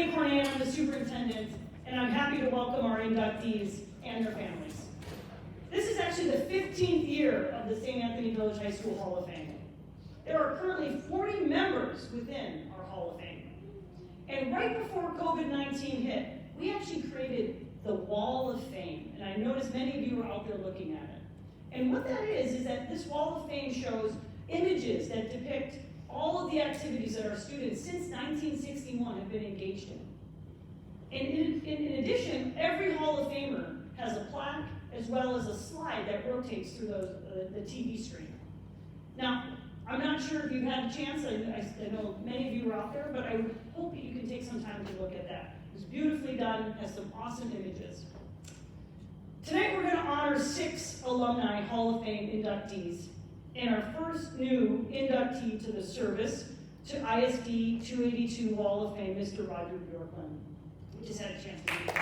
Renee Cornan, I'm the superintendent, and I'm happy to welcome our inductees and their families. This is actually the 15th year of the St. Anthony Village High School Hall of Fame. There are currently 40 members within our Hall of Fame. And right before COVID-19 hit, we actually created the Wall of Fame. And I noticed many of you are out there looking at it. And what that is that this Wall of Fame shows images that depict all of the activities that our students since 1961 have been engaged in. And in addition, every Hall of Famer has a plaque as well as a slide that rotates through the TV screen. Now, I'm not sure if you've had a chance, I know many of you are out there, but I would hope that you can take some time to look at that. It's beautifully done, has some awesome images. Tonight we're going to honor 6 alumni Hall of Fame inductees, and our first new inductee to the service to ISD 282 Wall of Fame, Mr. Roger Bjorklund. We just had a chance to meet him.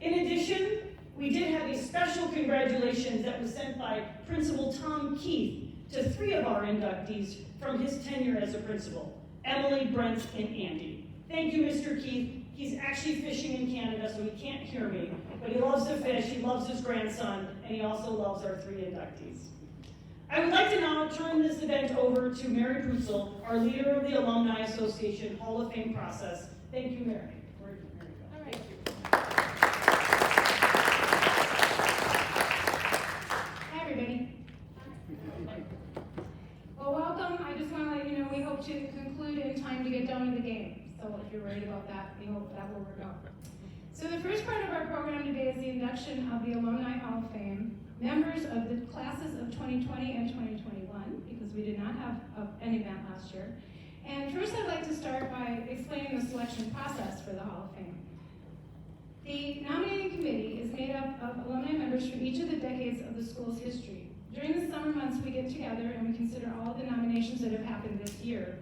In addition, we did have a special congratulations that was sent by Principal Tom Keith to 3 of our inductees from his tenure as a principal, Emily, Brent, and Andy. Thank you, Mr. Keith. He's actually fishing in Canada, so he can't hear me, but he loves to fish, he loves his grandson, and he also loves our 3 inductees. I would like to now turn this event over to Mary Brutzel, our leader of the Alumni Association Hall of Fame process. Thank you, Mary. Where did Mary go? All right. Thank you. Hi, everybody. Well, welcome. I just want to let you know we hope to conclude in time to get down to the game. So if you're worried about that, we hope that will work out. So the first part of our program today is the induction of the Alumni Hall of Fame, members of the classes of 2020 and 2021, because we did not have an event last year. And first I'd like to start by explaining the selection process for the Hall of Fame. The nominating committee is made up of alumni members from each of the decades of the school's history. During the summer months, we get together and we consider all of the nominations that have happened this year.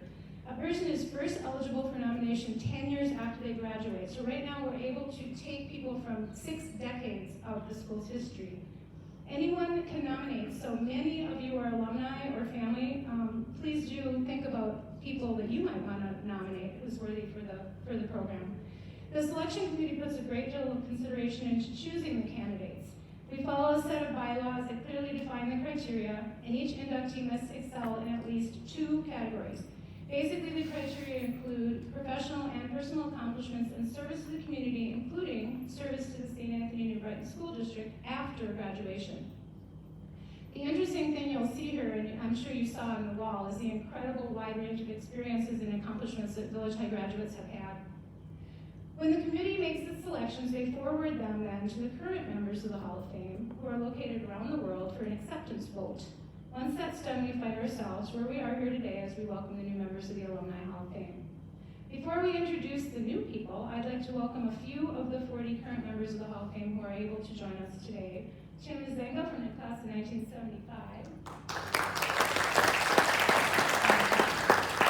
A person is first eligible for nomination 10 years after they graduate. So right now we're able to take people from 6 decades of the school's history. Anyone can nominate, so many of you are alumni or family. Please do think about people that you might want to nominate who's worthy for the program. The selection committee puts a great deal of consideration into choosing the candidates. We follow a set of bylaws that clearly define the criteria, and each inductee must excel in at least 2 categories. Basically, the criteria include professional and personal accomplishments and service to the community, including service to the St. Anthony New Brighton School District after graduation. The interesting thing you'll see here, and I'm sure you saw on the wall, is the incredible wide range of experiences and accomplishments that Village High graduates have had. When the committee makes its selections, they forward them then to the current members of the Hall of Fame, who are located around the world, for an acceptance vote. Once that's done, we find ourselves where we are here today as we welcome the new members of the Alumni Hall of Fame. Before we introduce the new people, I'd like to welcome a few of the 40 current members of the Hall of Fame who are able to join us today. Tim Zenga from the class of 1975.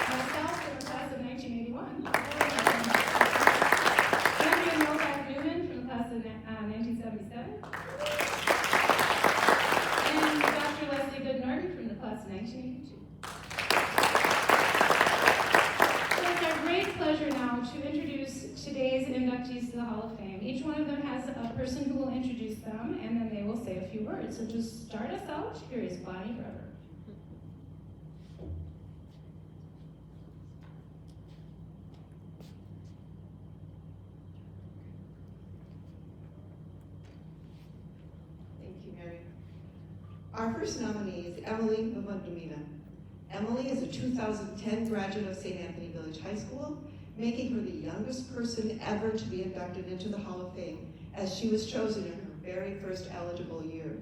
Myself from the class of 1981. Andrea Novak Newman from the class of 1977. And Dr. Leslie Good-Norton from the class of 1982. So it's our great pleasure now to introduce today's inductees to the Hall of Fame. Each one of them has a person who will introduce them, and then they will say a few words. So to start us out, here is Bonnie Brewer. Thank you, Mary. Our first nominee is Emily Mina. Emily is a 2010 graduate of St. Anthony Village High School, making her the youngest person ever to be inducted into the Hall of Fame, as she was chosen in her very first eligible year.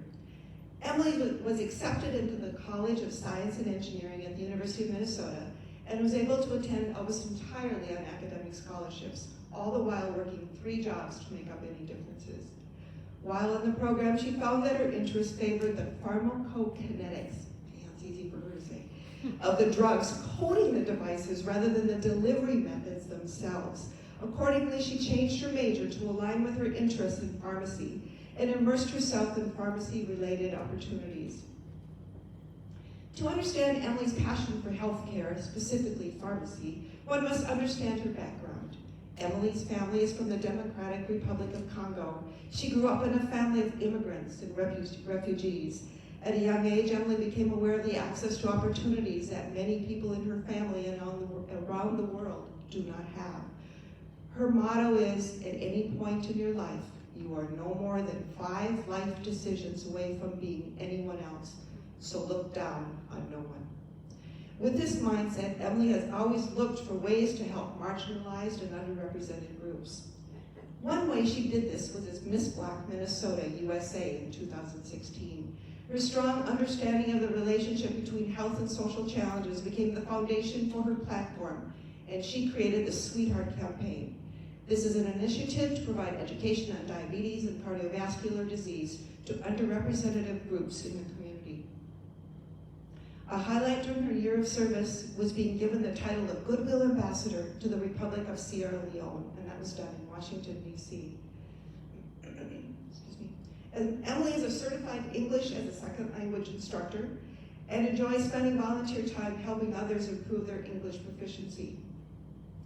Emily was accepted into the College of Science and Engineering at the University of Minnesota and was able to attend almost entirely on academic scholarships, all the while working 3 jobs to make up any differences. While in the program, she found that her interests favored the pharmacokinetics, it's easy for her to say, of the drugs coating the devices rather than the delivery methods themselves. Accordingly, she changed her major to align with her interests in pharmacy and immersed herself in pharmacy-related opportunities. To understand Emily's passion for healthcare, specifically pharmacy, one must understand her background. Emily's family is from the Democratic Republic of Congo. She grew up in a family of immigrants and refugees. At a young age, Emily became aware of the access to opportunities that many people in her family and around the world do not have. Her motto is, at any point in your life, you are no more than 5 life decisions away from being anyone else, so look down on no one. With this mindset, Emily has always looked for ways to help marginalized and underrepresented groups. One way she did this was as Miss Black Minnesota, USA in 2016. Her strong understanding of the relationship between health and social challenges became the foundation for her platform, and she created the Sweetheart Campaign. This is an initiative to provide education on diabetes and cardiovascular disease to underrepresented groups in the community. A highlight during her year of service was being given the title of Goodwill Ambassador to the Republic of Sierra Leone, and that was done in Washington, D.C. Excuse me. And Emily is a certified English as a second language instructor and enjoys spending volunteer time helping others improve their English proficiency.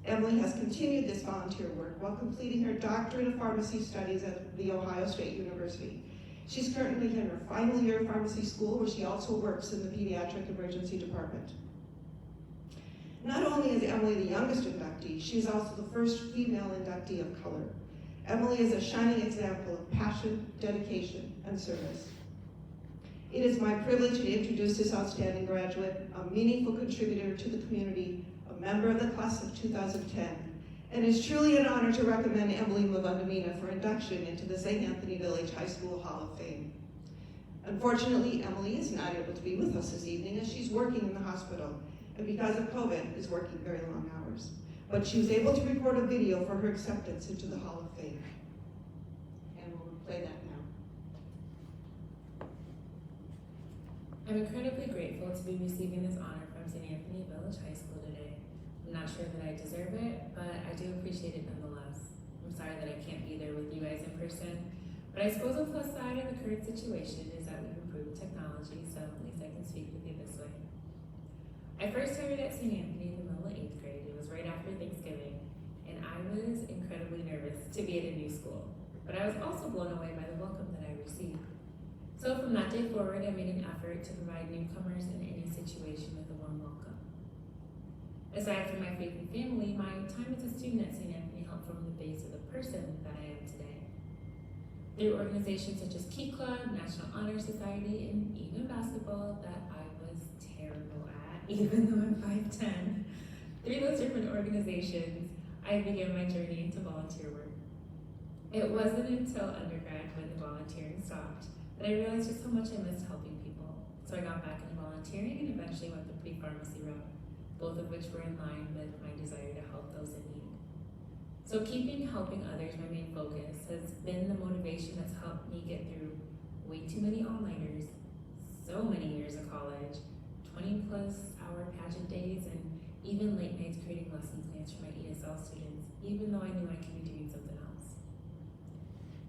Emily has continued this volunteer work while completing her doctorate of pharmacy studies at The Ohio State University. She's currently in her final year of pharmacy school, where she also works in the pediatric emergency department. Not only is Emily the youngest inductee, she is also the first female inductee of color. Emily is a shining example of passion, dedication, and service. It is my privilege to introduce this outstanding graduate, a meaningful contributor to the community, a member of the class of 2010, and it's truly an honor to recommend Emily Mina for induction into the St. Anthony Village High School Hall of Fame. Unfortunately, Emily is not able to be with us this evening as she's working in the hospital, and because of COVID, is working very long hours. But she was able to record a video for her acceptance into the Hall of Fame. And we'll play that now. I'm incredibly grateful to be receiving this honor from St. Anthony Village High School today. I'm not sure that I deserve it, but I do appreciate it nonetheless. I'm sorry that I can't be there with you guys in person, but I suppose the plus side of the current situation is that we've improved technology, so at least I can speak with you this way. I first started at St. Anthony in the middle of 8th grade. It was right after Thanksgiving, and I was incredibly nervous to be at a new school, but I was also blown away by the welcome that I received. So from that day forward, I made an effort to provide newcomers in any situation with a warm welcome. Aside from my faith and family, my time as a student at St. Anthony helped form the base of the person that I am today. Through organizations such as Key Club, National Honor Society, and even basketball that I was terrible at, even though I'm 5'10". Through those different organizations, I began my journey into volunteer work. It wasn't until undergrad when the volunteering stopped that I realized just how much I missed helping people. So I got back into volunteering and eventually went the pre-pharmacy route, both of which were in line with my desire to help those in need. So keeping helping others my main focus has been the motivation that's helped me get through way too many all-nighters, so many years of college, 20+ hour pageant days, and even late nights creating lesson plans for my ESL students, even though I knew I could be doing something else.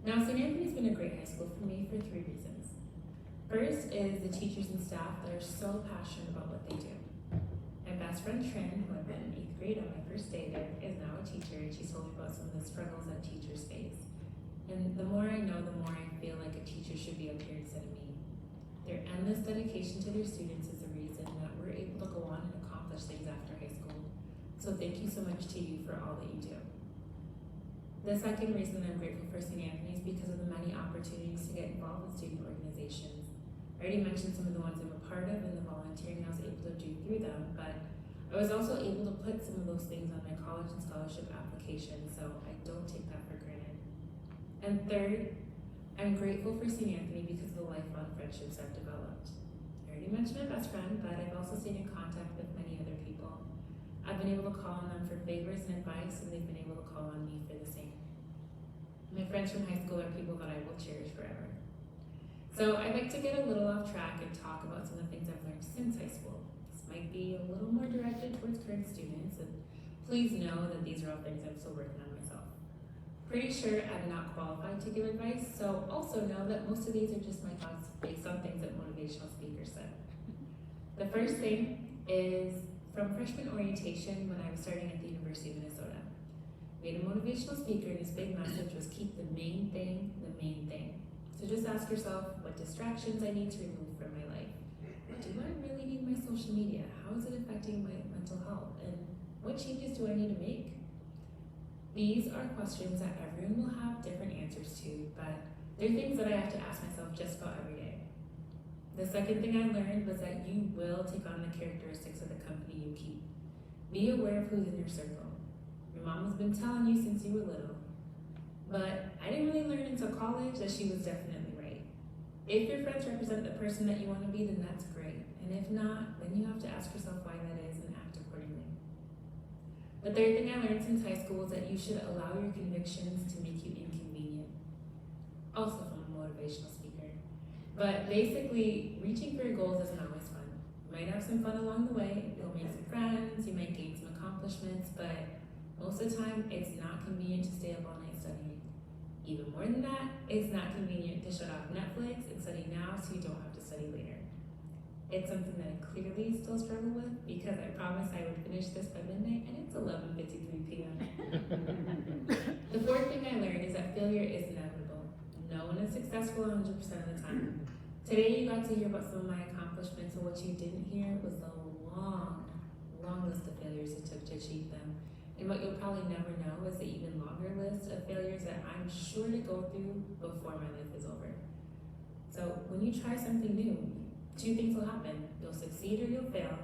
Now, St. Anthony's been a great high school for me for 3 reasons. First is the teachers and staff that are so passionate about what they do. My best friend Trin, who I've met in 8th grade on my first day there, is now a teacher, and she told me about some of the struggles that teachers face. And the more I know, the more I feel like a teacher should be up here instead of me. Their endless dedication to their students is the reason that we're able to go on and accomplish things after high school. So thank you so much to you for all that you do. The second reason I'm grateful for St. Anthony is because of the many opportunities to get involved with student organizations. I already mentioned some of the ones I'm a part of and the volunteering I was able to do through them, but I was also able to put some of those things on my college and scholarship application, so I don't take that for granted. And third, I'm grateful for St. Anthony because of the lifelong friendships I've developed. I already mentioned my best friend, but I've also stayed in contact with many other people. I've been able to call on them for favors and advice, and they've been able to call on me for the same. My friends from high school are people that I will cherish forever. So I'd like to get a little off track and talk about some of the things I've learned since high school. This might be a little more directed towards current students, and please know that these are all things I'm still working on myself. Pretty sure I'm not qualified to give advice, so also know that most of these are just my thoughts based on things that motivational speakers said. The first thing is from freshman orientation when I was starting at the University of Minnesota. We had a motivational speaker and his big message was keep the main thing the main thing. So just ask yourself what distractions I need to remove from my life. Do I really need my social media? How is it affecting my mental health? And what changes do I need to make? These are questions that everyone will have different answers to, but they're things that I have to ask myself just about every day. The second thing I learned was that you will take on the characteristics of the company you keep. Be aware of who's in your circle. Your mom has been telling you since you were little, but I didn't really learn until college that she was definitely right. If your friends represent the person that you want to be, then that's great. And if not, then you have to ask yourself why that is and act accordingly. The third thing I learned since high school is that you should allow your convictions to make you inconvenient. Also from a motivational speaker. But basically, reaching for your goals isn't always fun. You might have some fun along the way, you'll make some friends, you might gain some accomplishments, but most of the time, it's not convenient to stay up all night studying. Even more than that, it's not convenient to shut off Netflix and study now so you don't have to study later. It's something that I clearly still struggle with because I promised I would finish this by midnight and it's 11:53 p.m. The fourth thing I learned is that failure is inevitable. No one is successful 100% of the time. Today you got to hear about some of my accomplishments, and what you didn't hear was the long list of failures it took to achieve them. And what you'll probably never know is the even longer list of failures that I'm sure to go through before my life is over. So when you try something new, two things will happen. You'll succeed or you'll fail,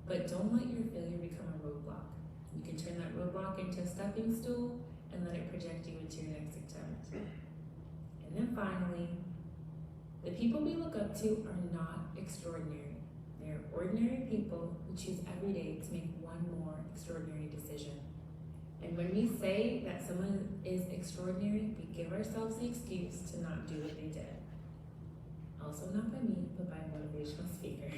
but don't let your failure become a roadblock. You can turn that roadblock into a stepping stool and let it project you into your next attempt. And then finally, the people we look up to are not extraordinary. They're ordinary people who choose every day to make one more extraordinary decision. And when we say that someone is extraordinary, we give ourselves the excuse to not do what they did. Also not by me, but by a motivational speaker.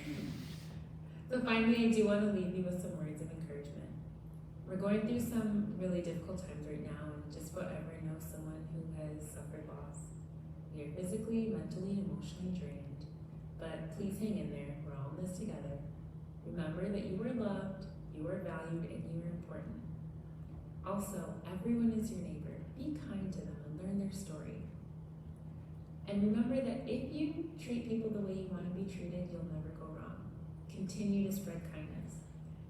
So finally, I do want to leave you with some words of encouragement. We're going through some really difficult times right now, and just about everyone knows someone who has suffered loss. We are physically, mentally, and emotionally drained, but please hang in there. We're all in this together. Remember that you are loved, you are valued, and you are important. Also, everyone is your neighbor. Be kind to them and learn their story. And remember that if you treat people the way you want to be treated, you'll never go wrong. Continue to spread kindness.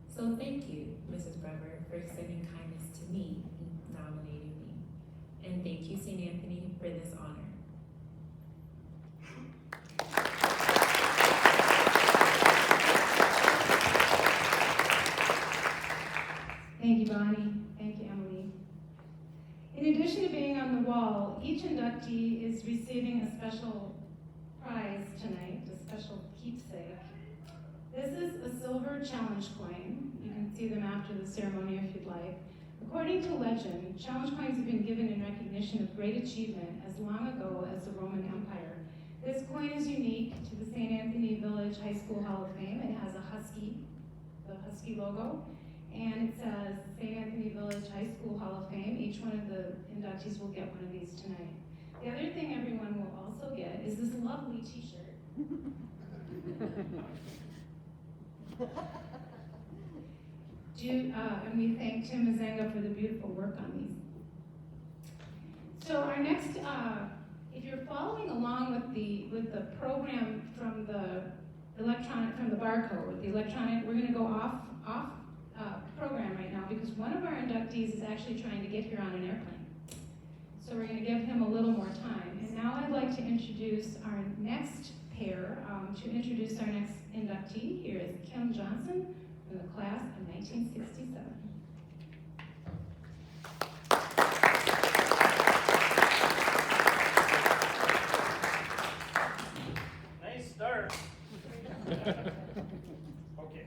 So thank you, Mrs. Brever, for extending kindness to me and nominating me. And thank you, St. Anthony, for this honor. Thank you, Bonnie. Thank you, Emily. In addition to being on the wall, each inductee is receiving a special prize tonight, a special keepsake. This is a silver challenge coin. You can see them after the ceremony if you'd like. According to legend, challenge coins have been given in recognition of great achievement as long ago as the Roman Empire. This coin is unique to the St. Anthony Village High School Hall of Fame. It has a husky, the husky logo, and it says St. Anthony Village High School Hall of Fame. Each one of the inductees will get one of these tonight. The other thing everyone will also get is this lovely t-shirt. And we thank Tim Mazenga for the beautiful work on these. So our next, if you're following along with the program from the barcode, with the electronic, we're going to go off program right now because one of our inductees is actually trying to get here on an airplane. So we're going to give him a little more time. And now I'd like to introduce our next pair. To introduce our next inductee, here is Kim Johnson from the class of 1967. Nice start. Okay.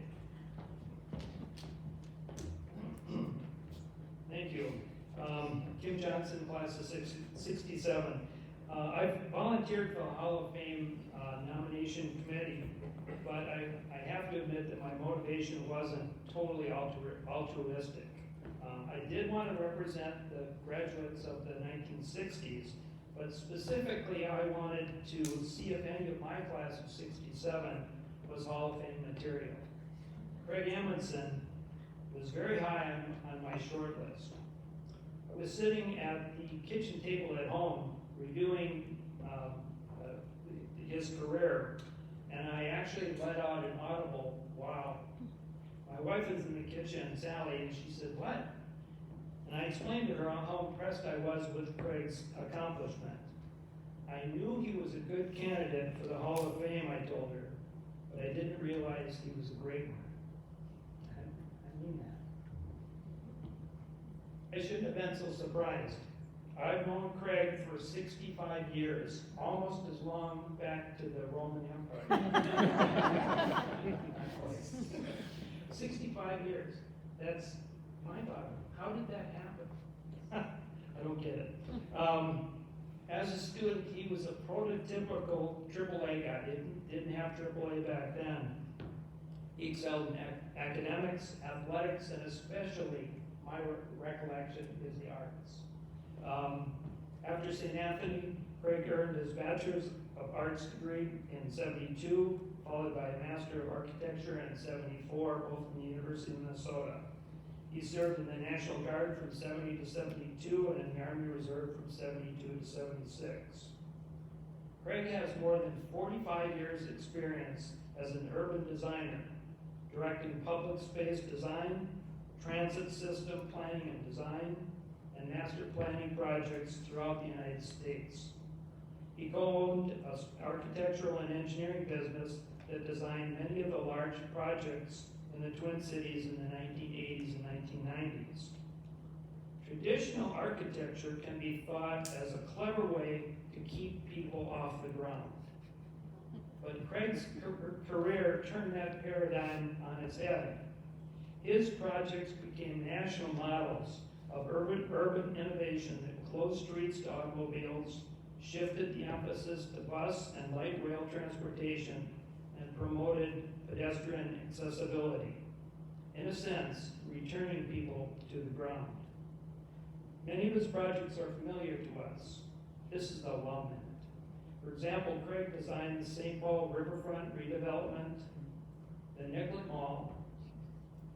Thank you. Kim Johnson, class of 67. I've volunteered for the Hall of Fame nomination committee, but I have to admit that my motivation wasn't totally altruistic. I did want to represent the graduates of the 1960s, but specifically I wanted to see if any of my class of 67 was Hall of Fame material. Craigmundsen was very high on my short list. I was sitting at the kitchen table at home reviewing his career, and I actually let out an audible, "Wow." My wife is in the kitchen, Sally, and she said, "What?" And I explained to her how impressed I was with Craig's accomplishment. I knew he was a good candidate for the Hall of Fame, I told her, but I didn't realize he was a great one. I mean that. I shouldn't have been so surprised. I've known Craig for 65 years, almost as long back to the Roman Empire. 65 years. That's mind-boggling. How did that happen? I don't get it. As a student, he was a prototypical AAA guy. Didn't have AAA back then. He excelled in academics, athletics, and especially, my recollection, is the arts. After St. Anthony, Craig earned his Bachelor's of Arts degree in '72, followed by a Master of Architecture in '74, both from the University of Minnesota. He served in the National Guard from '70 to '72 and in the Army Reserve from '72 to '76. Craig has more than 45 years experience as an urban designer, directing public space design, transit system planning and design, and master planning projects throughout the United States. He co-owned an architectural and engineering business that designed many of the large projects in the Twin Cities in the 1980s and 1990s. Traditional architecture can be thought as a clever way to keep people off the ground. But Craig's career turned that paradigm on its head. His projects became national models of urban innovation that closed streets to automobiles, shifted the emphasis to bus and light rail transportation, and promoted pedestrian accessibility. In a sense, returning people to the ground. Many of his projects are familiar to us. This is the alumni. For example, Craig designed the St. Paul Riverfront redevelopment, the Nicollet Mall,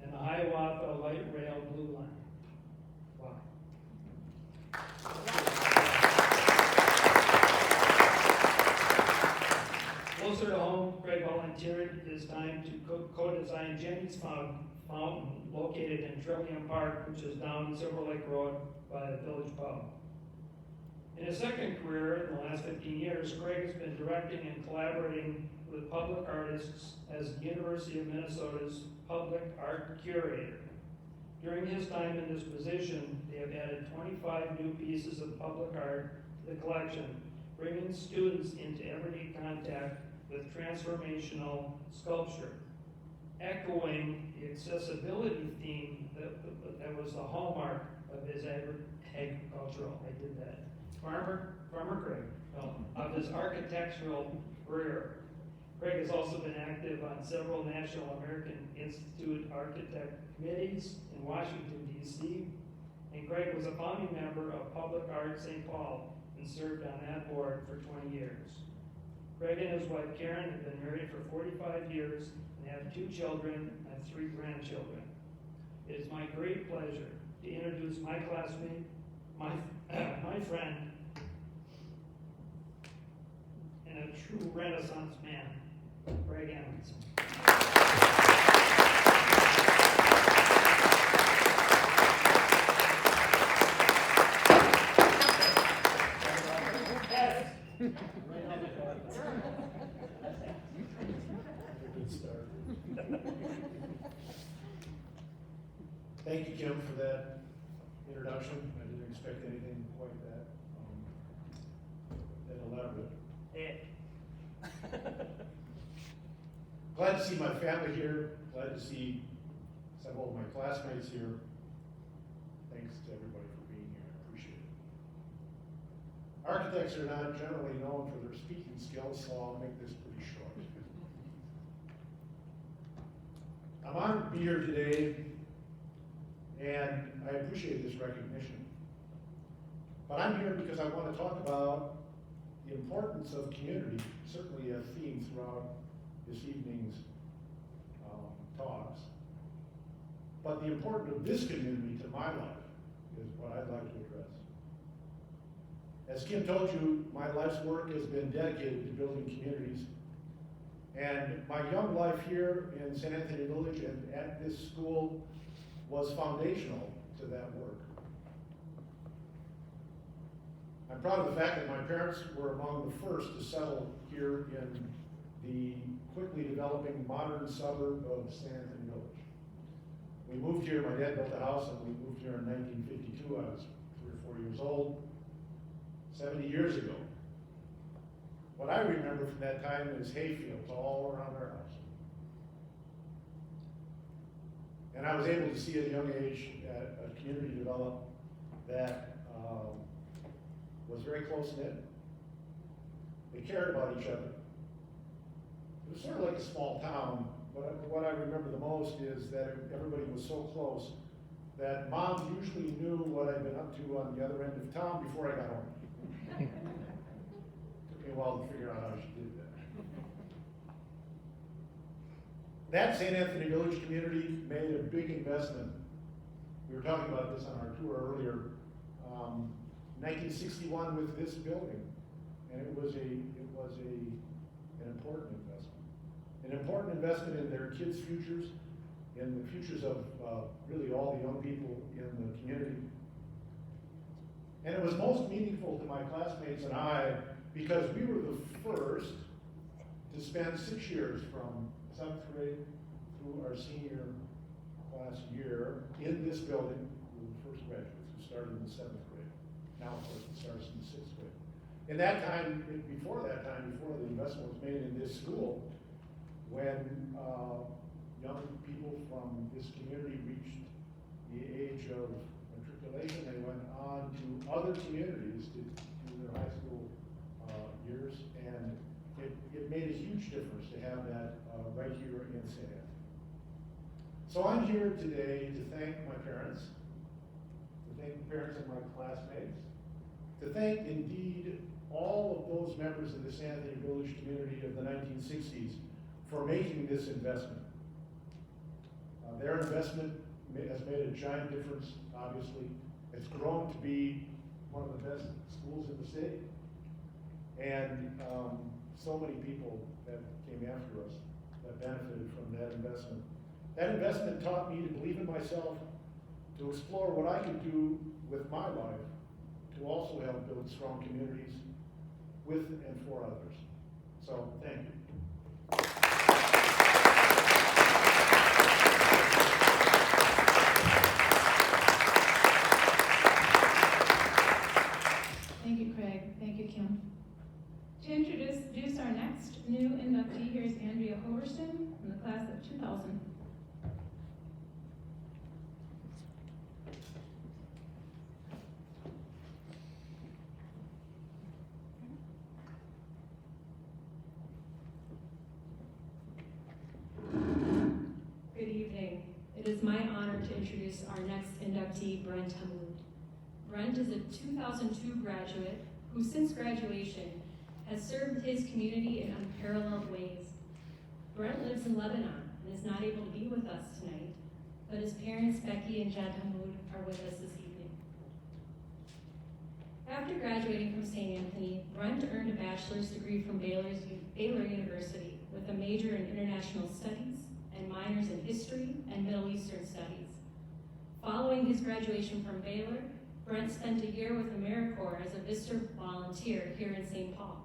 and the Hiawatha Light Rail Blue Line. Wow. Closer to home, Craig volunteered his time to co-design Jenny's Fountain, located in Trillium Park, which is down Silver Lake Road by the Village Pub. In his second career, in the last 15 years, Craig has been directing and collaborating with public artists as the University of Minnesota's public art curator. During his time in this position, they have added 25 new pieces of public art to the collection, bringing students into everyday contact with transformational sculpture, echoing the accessibility theme that was the hallmark of his agricultural, I did that, Farmer Craig, of his architectural career. Craig has also been active on several National American Institute Architect committees in Washington, D.C., and Craig was a founding member of Public Art St. Paul and served on that board for 20 years. Craig and his wife Karen have been married for 45 years and have 2 children and 3 grandchildren. It is my great pleasure to introduce my classmate, my friend, and a true Renaissance man, Craig Mundsen. Thank you, Kim, for that introduction. I didn't expect anything quite that elaborate. Glad to see my family here. Glad to see several of my classmates here. Thanks to everybody for being here. I appreciate it. Architects are not generally known for their speaking skills, so I'll make this pretty short. I'm honored to be here today, and I appreciate this recognition. But I'm here because I want to talk about the importance of community, certainly a theme throughout this evening's talks. But the importance of this community to my life is what I'd like to address. As Kim told you, my life's work has been dedicated to building communities. And my young life here in St. Anthony Village and at this school was foundational to that work. I'm proud of the fact that my parents were among the first to settle here in the quickly developing modern suburb of St. Anthony Village. We moved here, my dad built a house, and we moved here in 1952. I was 3 or 4 years old, 70 years ago. What I remember from that time is hayfields all around our house. And I was able to see at a young age a community develop that was very close-knit. They cared about each other. It was sort of like a small town, but what I remember the most is that everybody was so close that Mom usually knew what I'd been up to on the other end of town before I got home. Took me a while to figure out how she did that. That St. Anthony Village community made a big investment. We were talking about this on our tour earlier. 1961 with this building, and it was an important investment. An important investment in their kids' futures, in the futures of really all the young people in the community. And it was most meaningful to my classmates and I because we were the first to spend 6 years from 7th grade through our senior class year in this building. We were the first graduates who started in the 7th grade. Now, of course, it starts in the 6th grade. In that time, before the investment was made in this school, when young people from this community reached the age of matriculation, they went on to other communities to do their high school years, and it made a huge difference to have that right here in St. Anthony. So I'm here today to thank my parents, to thank the parents of my classmates, to thank indeed all of those members of the St. Anthony Village community of the 1960s for making this investment. Their investment has made a giant difference, obviously. It's grown to be one of the best schools in the state. And so many people that came after us that benefited from that investment. That investment taught me to believe in myself, to explore what I could do with my life to also help build strong communities with and for others. So, thank you. Thank you, Craig. Thank you, Kim. To introduce our next new inductee, here's Andrea Hoverston from the class of 2000. Good evening. It is my honor to introduce our next inductee, Brent Hud. Brent is a 2002 graduate who, since graduation, has served his community in unparalleled ways. Brent lives in Lebanon and is not able to be with us tonight, but his parents, Becky and Jed Hamoud, are with us this evening. After graduating from St. Anthony, Brent earned a bachelor's degree from Baylor University with a major in international studies and minors in history and Middle Eastern studies. Following his graduation from Baylor, Brent spent a year with AmeriCorps as a visitor volunteer here in St. Paul.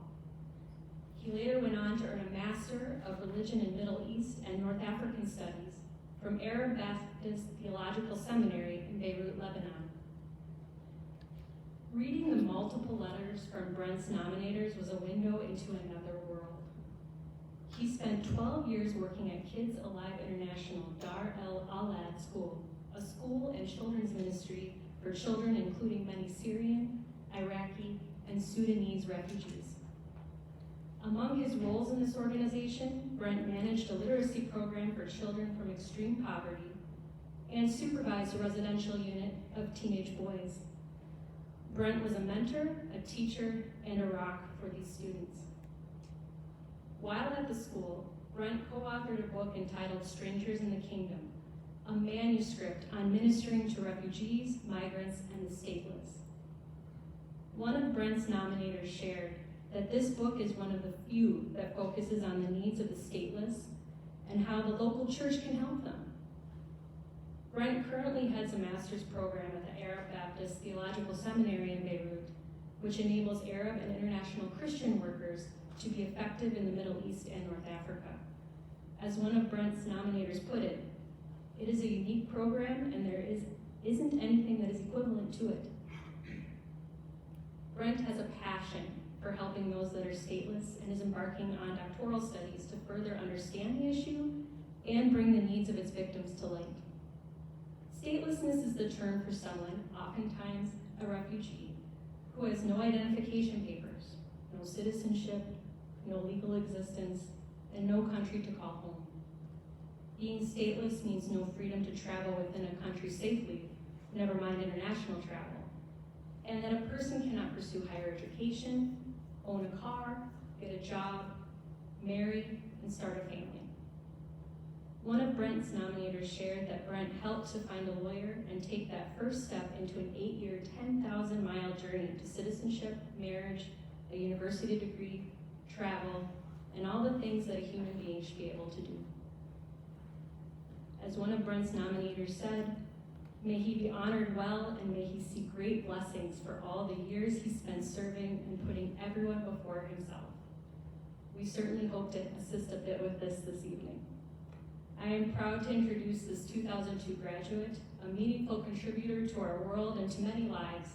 He later went on to earn a Master of Religion in Middle East and North African Studies from Arab Baptist Theological Seminary in Beirut, Lebanon. Reading the multiple letters from Brent's nominators was a window into another world. He spent 12 years working at Kids Alive International Dar El Alad School, a school and children's ministry for children including many Syrian, Iraqi, and Sudanese refugees. Among his roles in this organization, Brent managed a literacy program for children from extreme poverty and supervised a residential unit of teenage boys. Brent was a mentor, a teacher, and a rock for these students. While at the school, Brent co-authored a book entitled Strangers in the Kingdom, a manuscript on ministering to refugees, migrants, and the stateless. One of Brent's nominators shared that this book is one of the few that focuses on the needs of the stateless and how the local church can help them. Brent currently heads a master's program at the Arab Baptist Theological Seminary in Beirut, which enables Arab and international Christian workers to be effective in the Middle East and North Africa. As one of Brent's nominators put it, it is a unique program and there isn't anything that is equivalent to it. Brent has a passion for helping those that are stateless and is embarking on doctoral studies to further understand the issue and bring the needs of its victims to light. Statelessness is the term for someone, oftentimes a refugee, who has no identification papers, no citizenship, no legal existence, and no country to call home. Being stateless means no freedom to travel within a country safely, never mind international travel, and that a person cannot pursue higher education, own a car, get a job, marry, and start a family. One of Brent's nominators shared that Brent helped to find a lawyer and take that first step into an 8-year, 10,000-mile journey to citizenship, marriage, a university degree, travel, and all the things that a human being should be able to do. As one of Brent's nominators said, may he be honored well and may he see great blessings for all the years he spent serving and putting everyone before himself. We certainly hope to assist a bit with this evening. I am proud to introduce this 2002 graduate, a meaningful contributor to our world and to many lives,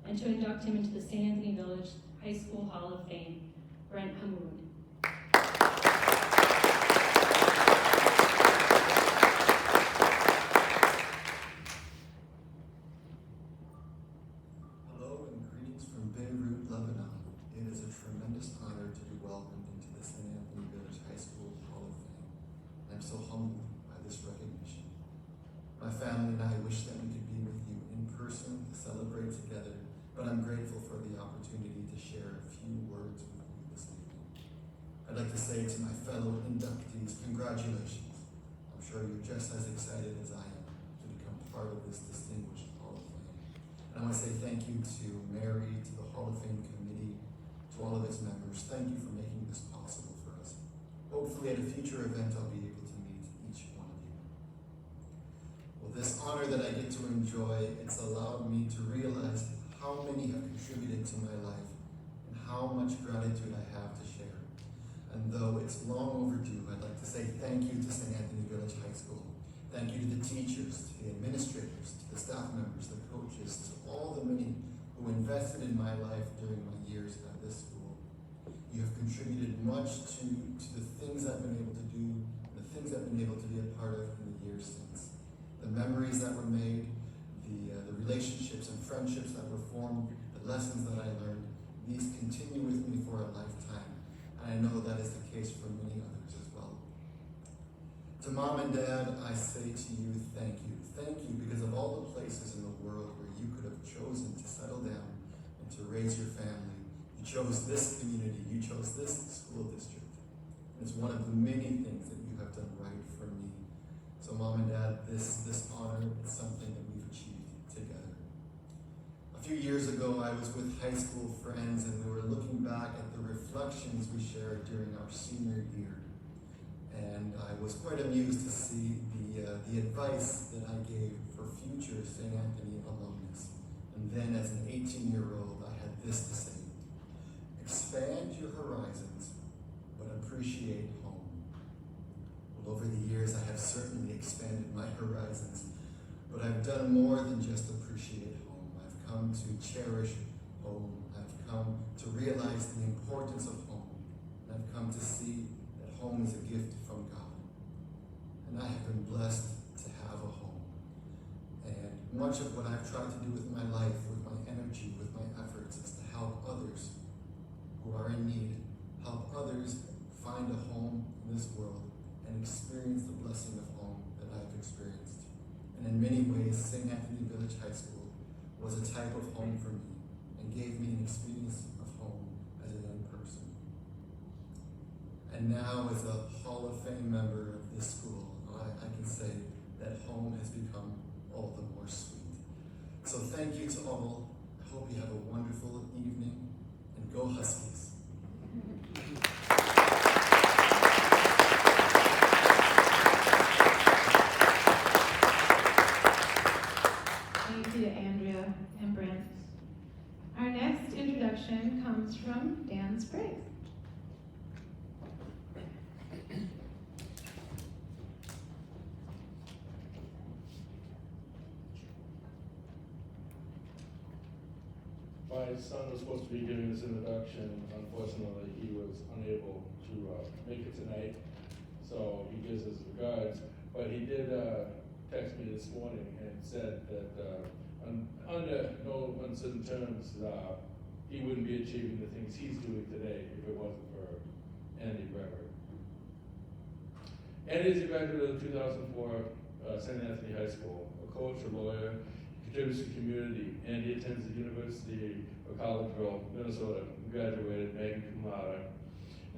and to induct him into the St. Anthony Village High School Hall of Fame, Brent Hud. Hello and greetings from Beirut, Lebanon. It is a tremendous honor to be welcomed into the St. Anthony Village High School Hall of Fame. I'm so humbled by this recognition. My family and I wish that we could be with you in person to celebrate together, but I'm grateful for the opportunity to share a few words with you this evening. I'd like to say to my fellow inductees, congratulations. I'm sure you're just as excited as I am to become part of this distinguished Hall of Fame. And I want to say thank you to Mary, to the Hall of Fame committee, to all of its members. Thank you for making this possible for us. Hopefully at a future event I'll be able to meet each one of you. Well, this honor that I get to enjoy, it's allowed me to realize how many have contributed to my life and how much gratitude I have to share. And though it's long overdue, I'd like to say thank you to St. Anthony Village High School. Thank you to the teachers, to the administrators, to the staff members, the coaches, to all the many who invested in my life during my years at this school. You have contributed much to the things I've been able to do, the things I've been able to be a part of in the years since. The memories that were made, the relationships and friendships that were formed, the lessons that I learned, these continue with me for a lifetime. And I know that is the case for many others as well. To Mom and Dad, I say to you, thank you. Thank you because of all the places in the world where you could have chosen to settle down and to raise your family. You chose this community, you chose this school district. And it's one of the many things that you have done right for me. So Mom and Dad, this honor is something that we've achieved together. A few years ago, I was with high school friends and we were looking back at the reflections we shared during our senior year. And I was quite amused to see the advice that I gave for future St. Anthony alumnus. And then as an 18-year-old, I had this to say: expand your horizons, but appreciate home. Well, over the years, I have certainly expanded my horizons, but I've done more than just appreciate home. I've come to cherish home. I've come to realize the importance of home. And I've come to see that home is a gift from God. And I have been blessed to have a home. And much of what I've tried to do with my life, with my energy, with my efforts, is to help others who are in need, help others find a home in this world and experience the blessing of home that I've experienced. And in many ways, St. Anthony Village High School was a type of home for me and gave me an experience of home as a young person. And now as a Hall of Fame member of this school, I can say that home has become all the more sweet. So thank you to all. I hope you have a wonderful evening, and go Huskies. Thank you to Andrea and Brent. Our next introduction comes from Dan Spriggs. My son was supposed to be giving this introduction. Unfortunately, he was unable to make it tonight, so he gives his regards. But he did text me this morning and said that under no uncertain terms, he wouldn't be achieving the things he's doing today if it wasn't for Andy Greiner. Andy is a graduate of the 2004 St. Anthony High School, a coach, a lawyer, contributes to the community. Andy attends the University of Collegeville, Minnesota, and graduated magna cum laude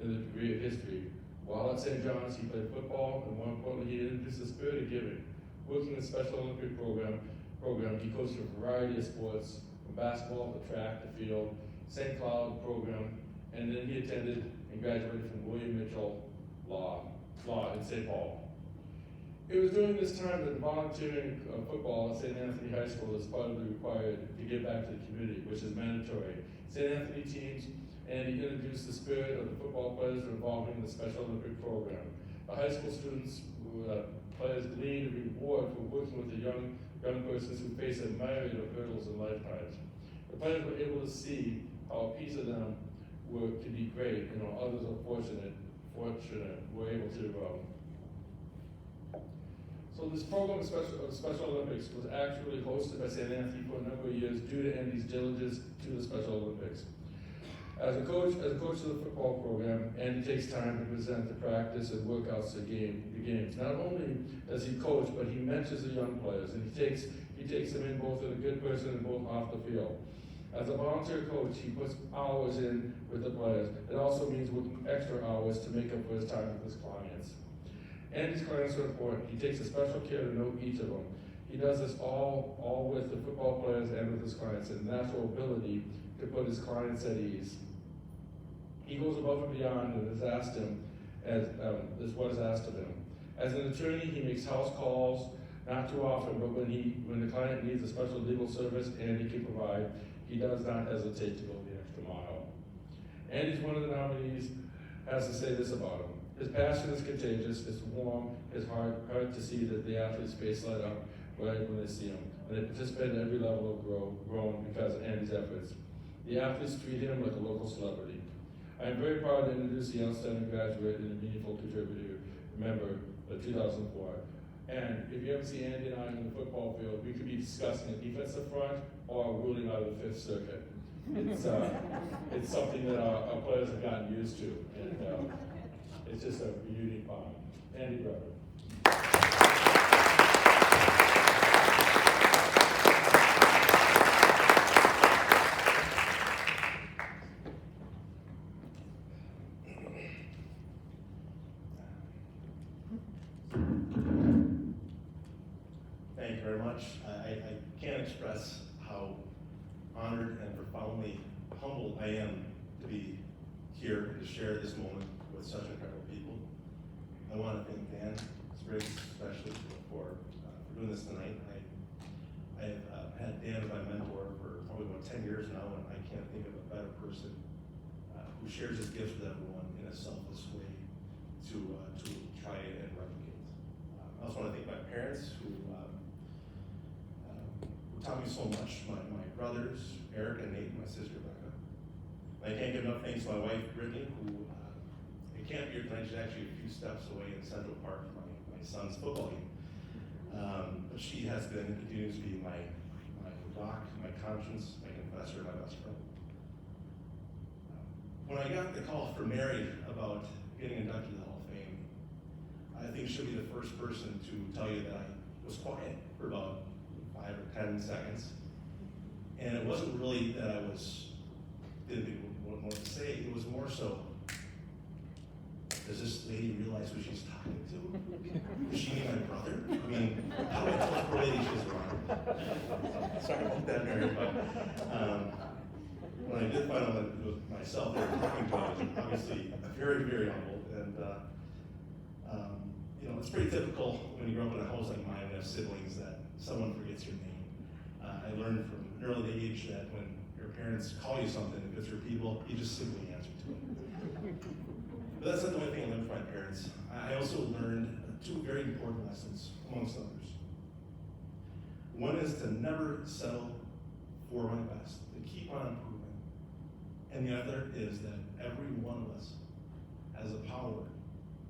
in the degree of history. While at St. John's, he played football, and more importantly, he introduced the spirit of giving. Working in the Special Olympic program, he coached a variety of sports, from basketball to track to field, St. Cloud program, and then he attended and graduated from William Mitchell Law in St. Paul. It was during this time that volunteering football at St. Anthony High School is part of the required to give back to the community, which is mandatory. St. Anthony teams, and he introduced the spirit of the football players involved in the Special Olympic program. The high school students, players gleaned a reward for working with the young persons who face a myriad of hurdles in lifetimes. The players were able to see how a piece of them could be great, others are fortunate, were able to. So this program of Special Olympics was actually hosted by St. Anthony for a number of years due to Andy's diligence to the Special Olympics. As a coach of the football program, Andy takes time to present the practice and workouts the games. Not only does he coach, but he mentors the young players, and he takes them in both as a good person and both off the field. As a volunteer coach, he puts hours in with the players. It also means working extra hours to make up for his time with his clients. Andy's clients are important. He takes a special care to know each of them. He does this all with the football players and with his clients, and natural ability to put his clients at ease. He goes above and beyond and is asked him, is what is asked of him. As an attorney, he makes house calls, not too often, but when the client needs a special legal service and he can provide, he does not hesitate to go the extra mile. Andy's one of the nominees has to say this about him. His passion is contagious, it's warm, it's hard to see that the athlete's face light up right when they see him. And they participate at every level of growing because of Andy's efforts. The athletes treat him like a local celebrity. I am very proud to introduce the outstanding graduate and a meaningful contributor member of 2004. And if you ever see Andy and I on the football field, we could be discussing a defensive front or ruling out of the Fifth Circuit. It's something that our players have gotten used to, and it's just a unique bond. Andy Greiner. Thank you very much. I can't express how honored and profoundly humbled I am to be here to share this moment with such incredible people. I want to thank Dan Spriggs especially for doing this tonight. I have had Dan as my mentor for probably about 10 years now, and I can't think of a better person who shares his gifts with everyone in a selfless way to try and replicate. I also want to thank my parents who taught me so much. My brothers, Eric and Nate, and my sister Becca. I can't give enough thanks to my wife Brittany, who it can't be here tonight. She's actually a few steps away in Central Park for my son's football game. But she has been and continues to be my rock, my conscience, my confessor, my best friend. When I got the call from Mary about getting inducted to the Hall of Fame, I think she'll be the first person to tell you that I was quiet for about 5 or 10 seconds. And it wasn't really that I didn't think what more to say. It was more so does this lady realize who she's talking to? Does she mean my brother? I mean, how do I tell a poor lady she's wrong? Sorry about that, Mary, but when I did find out that it was myself they were talking to, I was obviously very, very humbled. And you know, it's pretty typical when you grow up in a house like mine and have siblings that someone forgets your name. I learned from an early age that when your parents call you something, if it's repeatable, you just simply answer to it. But that's not the only thing I learned from my parents. I also learned two very important lessons, amongst others. One is to never settle for my best, to keep on improving. And the other is that every one of us has a power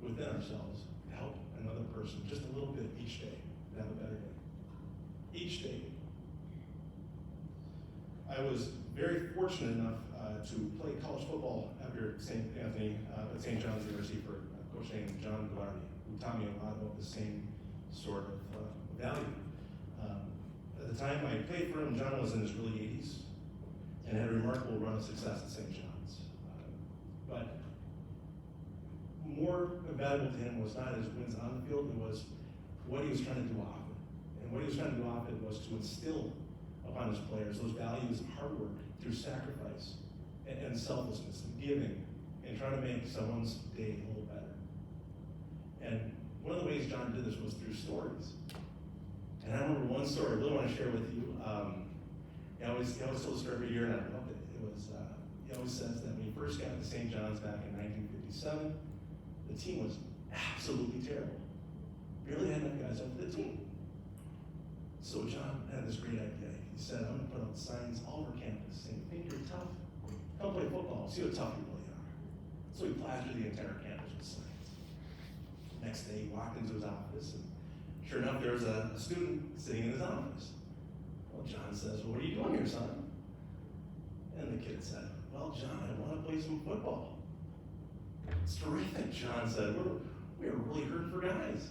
within ourselves to help another person just a little bit each day to have a better day. Each day. I was very fortunate enough to play college football after St. Anthony at St. John's University for a coach named John Greiner, who taught me a lot about the same sort of value. At the time I played for him, John was in his early 80s and had a remarkable run of success at St. John's. But more valuable to him was not his wins on the field, it was what he was trying to do off it. And what he was trying to do off it was to instill upon his players those values of hard work through sacrifice and selflessness and giving and trying to make someone's day a little better. And one of the ways John did this was through stories. And I remember one story I really want to share with you. He always told the story every year, and I loved it. It was, he always says that when he first got to St. John's back in 1957, the team was absolutely terrible. Barely had enough guys on the team. So John had this great idea. He said, I'm going to put out signs all over campus saying, think you're tough? Come play football, see how tough you really are. So he plastered the entire campus with signs. Next day, he walked into his office, and sure enough, there was a student sitting in his office. Well, John says, well, what are you doing here, son? And the kid said, well, John, I want to play some football. It's terrific, John said. We're really hurting for guys.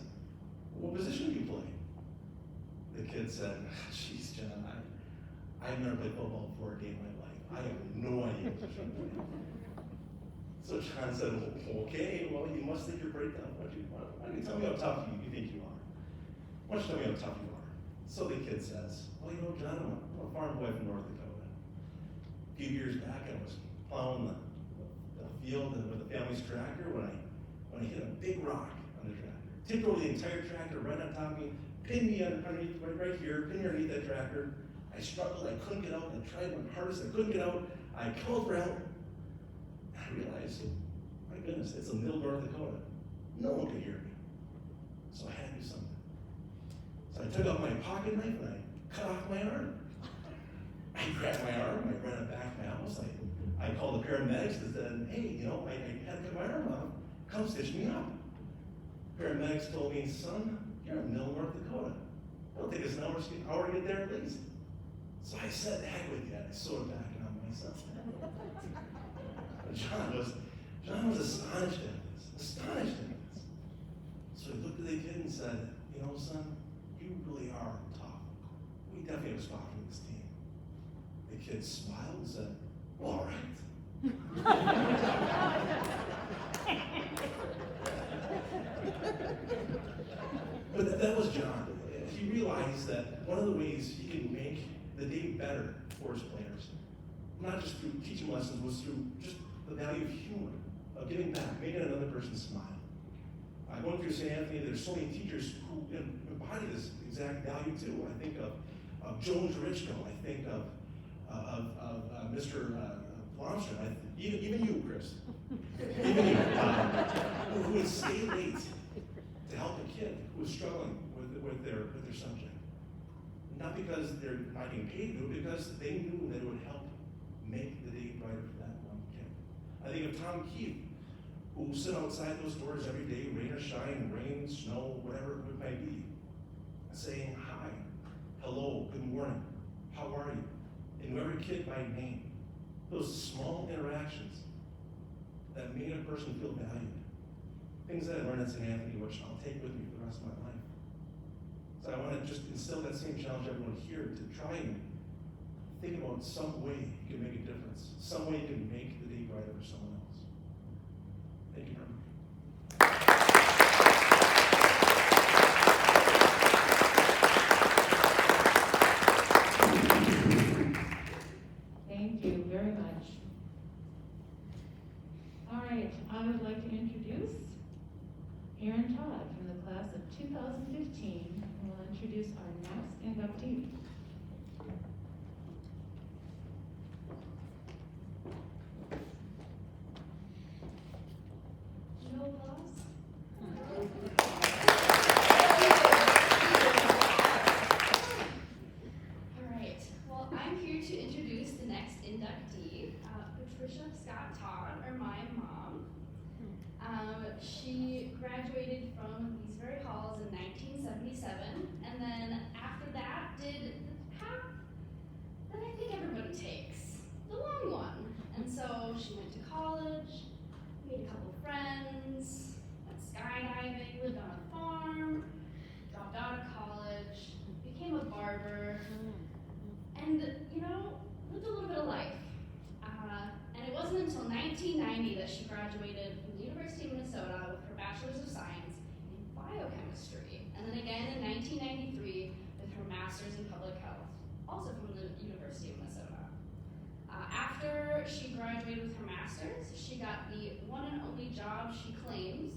What position do you play? The kid said, geez, John, I've never played football before a day in my life. I have no idea what position to play. So John said, well, okay, well, you must think you're pretty tough. Why don't you tell me how tough you think you are? Why don't you tell me how tough you are? So the kid says, well, you know, John, I'm a farm boy from North Dakota. A few years back, I was plowing the field with the family's tractor when I hit a big rock on the tractor. Tipped over the entire tractor right on top of me, pinned me underneath, right here, pinned me underneath that tractor. I struggled, I couldn't get out, I tried my hardest, I couldn't get out. I called for help. I realized, my goodness, it's the middle of North Dakota. No one could hear me. So I had to do something. So I took out my pocket knife and I cut off my arm. I grabbed my arm, I ran it back to my house. I called the paramedics and said, hey, you know, I had to cut my arm off. Come stitch me up. Paramedics told me, son, you're in the middle of North Dakota. It'll take us an hour to get there at least. So I said, heck with that. I sewed it back on myself. John was astonished at this. So he looked at the kid and said, you know, son, you really are tough. We definitely have a spot for this team. The kid smiled and said, all right. But that was John. He realized that one of the ways he can make the day better for his players, not just through teaching lessons, was through just the value of humor, of giving back, making another person smile. Going through St. Anthony, there's so many teachers who embody this exact value too. I think of Jones Richko. I think of Mr. Blomstrom. Even you, Chris. Even you, who would stay late to help a kid who was struggling with their subject. Not because they're not getting paid to do it, because they knew that it would help make the day brighter for that one kid. I think of Tom Keith, who sit outside those doors every day, rain or shine, rain, snow, whatever it might be, saying hi, hello, good morning, how are you? And knew every kid by name. Those small interactions that made a person feel valued. Things that I learned at St. Anthony, which I'll take with me for the rest of my life. So I want to just instill that same challenge to everyone here to try and think about some way you can make a difference, some way you can make the day brighter for someone else. Thank you very much. Aaron Todd from the class of 2015 will introduce our next inductee. No applause? All right, well, I'm here to introduce the next inductee, Patricia Todd, or my mom. She graduated from these very halls in 1977, and then after that did the path that I think everybody takes, the long one. And so she went to college, made a couple friends, went skydiving, lived on a farm, dropped out of college, became a barber, and, you know, lived a little bit of life. And it wasn't until 1990 that she graduated from the University of Minnesota with her Bachelor's of Science in Biochemistry, and then again in 1993 with her Master's in Public Health, also from the University of Minnesota. After she graduated with her Master's, she got the one and only job she claims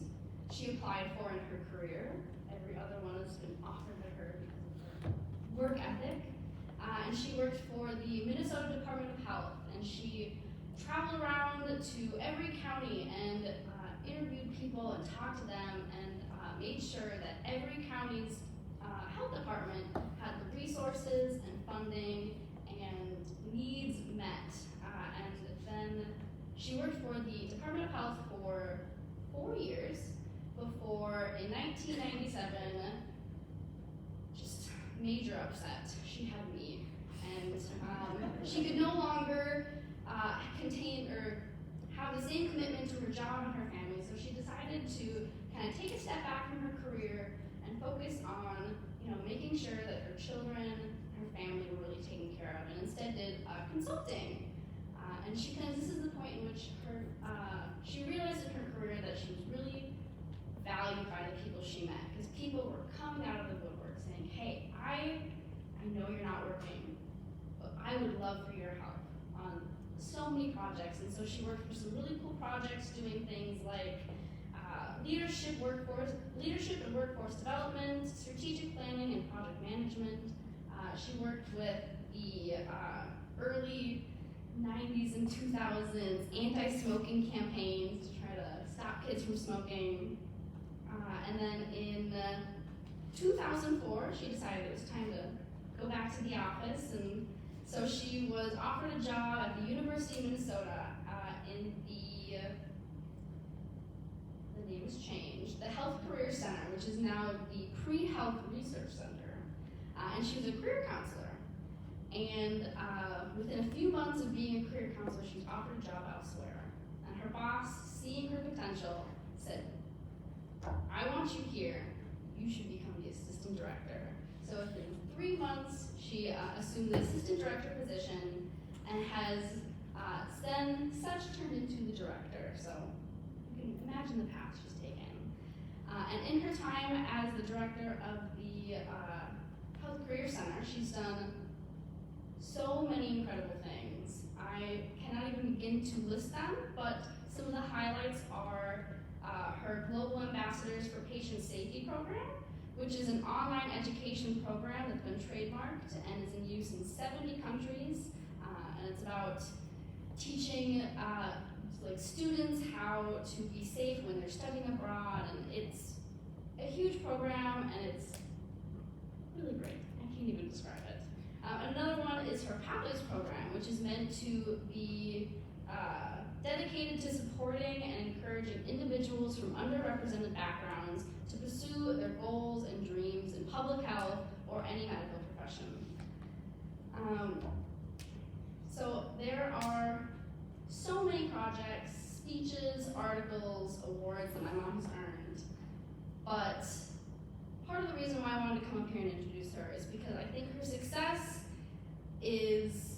she applied for in her career. Every other one has been offered to her because of her work ethic. And she worked for the Minnesota Department of Health, and she traveled around to every county and interviewed people and talked to them and made sure that every county's health department had the resources and funding and needs met. And then she worked for the Department of Health for 4 years before, in 1997, just major upset. She had me, and she could no longer contain or have the same commitment to her job and her family, so she decided to kind of take a step back from her career and focus on, you know, making sure that her children and her family were really taken care of, and instead did consulting. And she this is the point in which she realized in her career that she was really valued by the people she met, because people were coming out of the woodwork saying, hey, I know you're not working, but I would love for your help on so many projects. And so she worked for some really cool projects doing things like leadership and workforce development, strategic planning and project management. She worked with the early 90s and 2000s anti-smoking campaigns to try to stop kids from smoking. And then in 2004, she decided it was time to go back to the office, and so she was offered a job at the University of Minnesota in the name was changed, the Health Career Center, which is now the Pre-Health Research Center. And she was a career counselor. And within a few months of being a career counselor, she was offered a job elsewhere. And her boss, seeing her potential, said, I want you here. You should become the assistant director. So within 3 months, she assumed the assistant director position and has then such turned into the director. So you can imagine the path she's taken. And in her time as the director of the Health Career Center, she's done so many incredible things. I cannot even begin to list them, but some of the highlights are her Global Ambassadors for Patient Safety program, which is an online education program that's been trademarked and is in use in 70 countries. And it's about teaching like students how to be safe when they're studying abroad, and it's a huge program and it's really great. I can't even describe it. Another one is her Pathways program, which is meant to be dedicated to supporting and encouraging individuals from underrepresented backgrounds to pursue their goals and dreams in public health or any medical profession. So there are so many projects, speeches, articles, awards that my mom has earned, but part of the reason why I wanted to come up here and introduce her is because I think her success is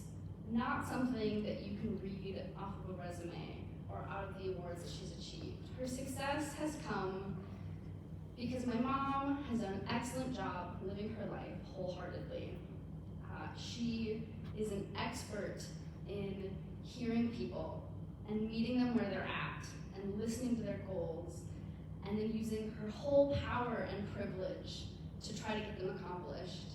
not something that you can read off of a resume or out of the awards that she's achieved. Her success has come because my mom has done an excellent job living her life wholeheartedly. She is an expert in hearing people and meeting them where they're at and listening to their goals and then using her whole power and privilege to try to get them accomplished.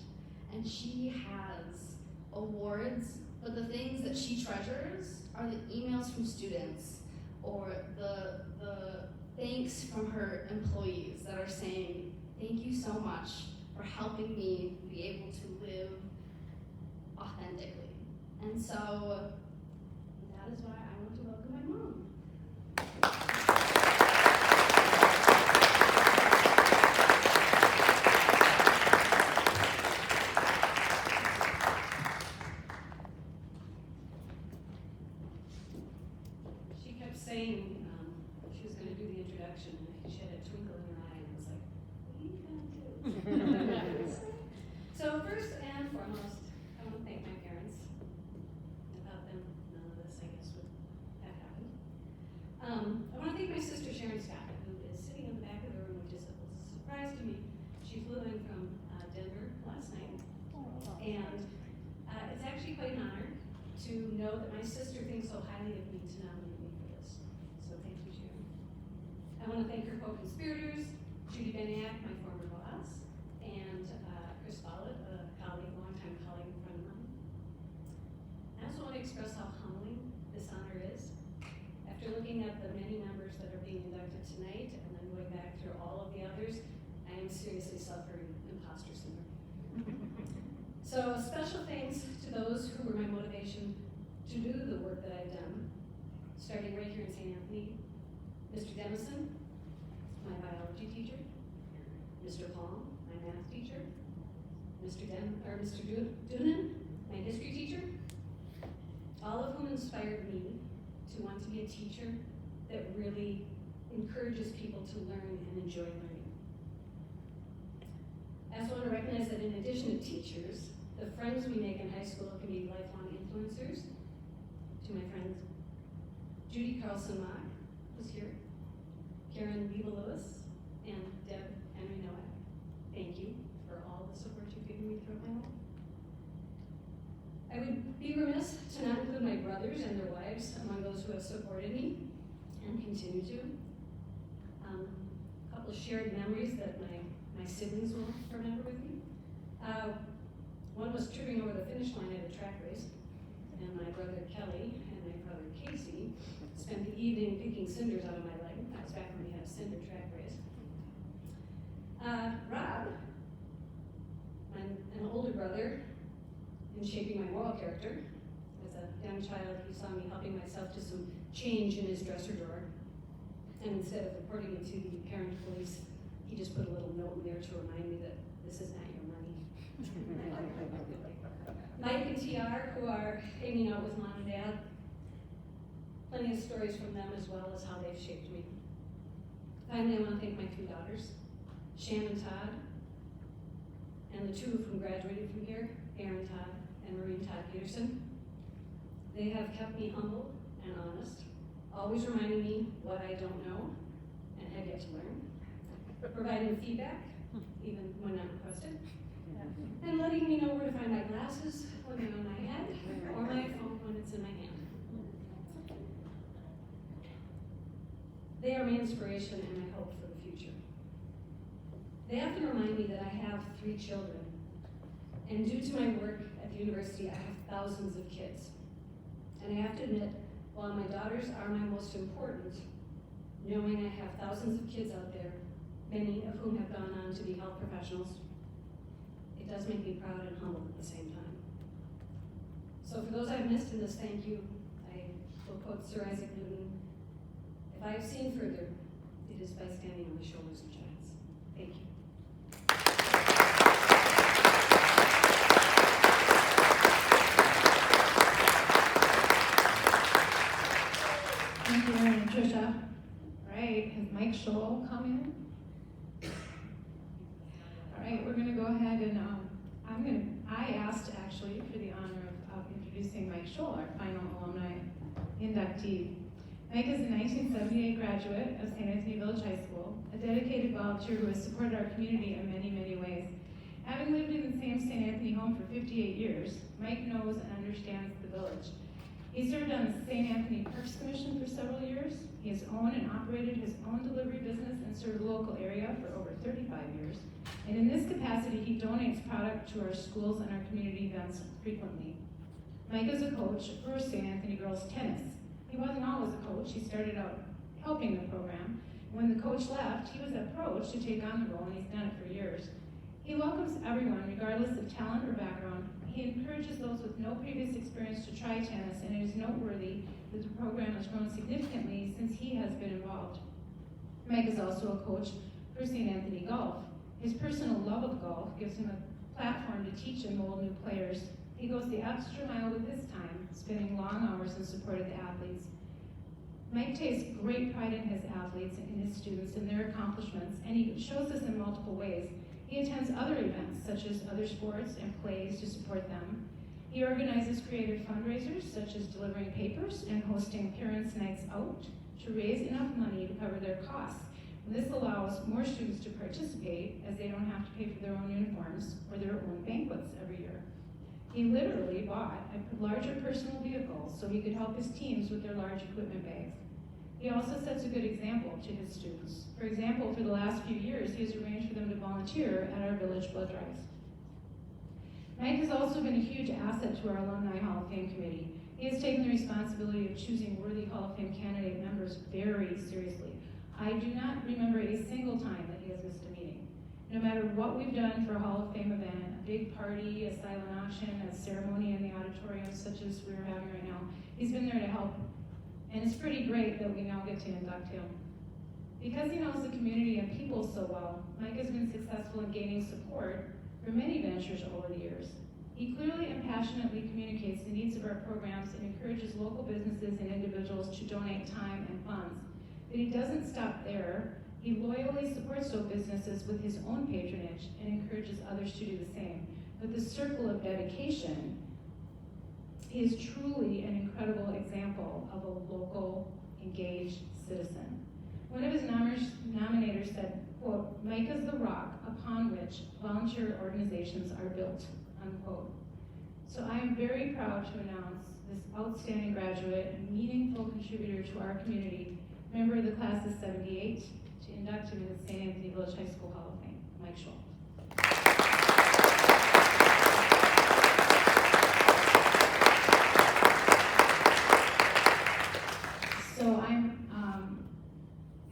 And she has awards, but the things that she treasures are the emails from students or the thanks from her employees that are saying, thank you so much for helping me be able to live authentically. And so that is why I want to welcome my mom. She kept saying she was going to do the introduction, and she had a twinkle in her eye, and I was like, what are you going to do? So first and foremost, I want to thank my parents. Without them, none of this, I guess, would have happened. I want to thank my sister Sharon Scott, who is sitting in the back of the room, which is a surprise to me. She flew in from Denver last night, and it's actually quite an honor to know that my sister thinks so highly of me to nominate me for this. So thank you, Sharon. I want to thank her co-conspirators, Judy Beniak, my former boss, and Chris Follett, a colleague, longtime colleague and friend of mine. I also want to express how humbling this honor is. After looking at the many members that are being inducted tonight, and then going back through all of the others, I am seriously suffering imposter syndrome. So special thanks to those who were my motivation to do the work that I've done, starting right here in St. Anthony. Mr. Dennison, my biology teacher. Mr. Palm, my math teacher. Mr. Doonan, my history teacher. All of whom inspired me to want to be a teacher that really encourages people to learn and enjoy learning. I also want to recognize that in addition to teachers, the friends we make in high school can be lifelong influencers. To my friends, Judy Carlson-Mock, who's here, Karen Viva-Lewis, and Deb Henry Nowak. Thank you for all the support you've given me throughout my life. I would be remiss to not include my brothers and their wives among those who have supported me and continue to. A couple of shared memories that my siblings will remember with me. One was tripping over the finish line at a track race, and my brother Kelly and my brother Casey spent the evening picking cinders out of my leg. That was back when we had a cinder track race. Rob, an older brother, in shaping my moral character. As a young child, he saw me helping myself to some change in his dresser drawer. And instead of reporting it to the parent police, he just put a little note in there to remind me that this is not your money. Mike and TR, who are hanging out with Mom and Dad, plenty of stories from them as well as how they've shaped me. Finally, I want to thank my two daughters, Shan and Todd, and the two of whom graduated from here, Erin Todd and Maureen Todd Peterson. They have kept me humble and honest, always reminding me what I don't know and have yet to learn, providing feedback, even when not requested, and letting me know where to find my glasses when they're on my head or my phone when it's in my hand. They are my inspiration and my hope for the future. They often remind me that I have 3 children, and due to my work at the university, I have thousands of kids. And I have to admit, while my daughters are my most important, knowing I have thousands of kids out there, many of whom have gone on to be health professionals, it does make me proud and humbled at the same time. So for those I've missed in this thank you, I will quote Sir Isaac Newton, "If I have seen further, it is by standing on the shoulders of giants." Thank you. Thank you, Erin and Patricia. All right, has Mike Scoll come in? All right, we're gonna go ahead and I asked actually for the honor of introducing Mike Scoll, our final alumni inductee. Mike is a 1978 graduate of St. Anthony Village High School, a dedicated volunteer who has supported our community in many, many ways. Having lived in the same St. Anthony home for 58 years, Mike knows and understands the village. He served on the St. Anthony Parks Commission for several years. He has owned and operated his own delivery business and served the local area for over 35 years. And in this capacity, he donates product to our schools and our community events frequently. Mike is a coach for St. Anthony girls tennis. He wasn't always a coach. He started out helping the program. When the coach left, he was approached to take on the role, and he's done it for years. He welcomes everyone, regardless of talent or background. He encourages those with no previous experience to try tennis, and it is noteworthy that the program has grown significantly since he has been involved. Mike is also a coach for St. Anthony Golf. His personal love of golf gives him a platform to teach and mold new players. He goes the extra mile with his time, spending long hours in support of the athletes. Mike takes great pride in his athletes and his students and their accomplishments, and he shows this in multiple ways. He attends other events, such as other sports and plays, to support them. He organizes creative fundraisers, such as delivering papers and hosting parents' nights out to raise enough money to cover their costs. And this allows more students to participate, as they don't have to pay for their own uniforms or their own banquets every year. He literally bought a larger personal vehicle so he could help his teams with their large equipment bags. He also sets a good example to his students. For example, for the last few years, he has arranged for them to volunteer at our village blood drives. Mike has also been a huge asset to our Alumni Hall of Fame committee. He has taken the responsibility of choosing worthy Hall of Fame candidate members very seriously. I do not remember a single time that he has missed a meeting. No matter what we've done for a Hall of Fame event, a big party, a silent auction, a ceremony in the auditorium such as we're having right now, he's been there to help. And it's pretty great that we now get to induct him. Because he knows the community and people so well, Mike has been successful in gaining support for many ventures over the years. He clearly and passionately communicates the needs of our programs and encourages local businesses and individuals to donate time and funds. But he doesn't stop there. He loyally supports those businesses with his own patronage and encourages others to do the same. With the circle of dedication, he is truly an incredible example of a local, engaged citizen. One of his nominators said, quote, "Mike is the rock upon which volunteer organizations are built," unquote. So I am very proud to announce this outstanding graduate and meaningful contributor to our community, member of the class of '78, to induct him in the St. Anthony Village High School Hall of Fame, Mike Scoll. So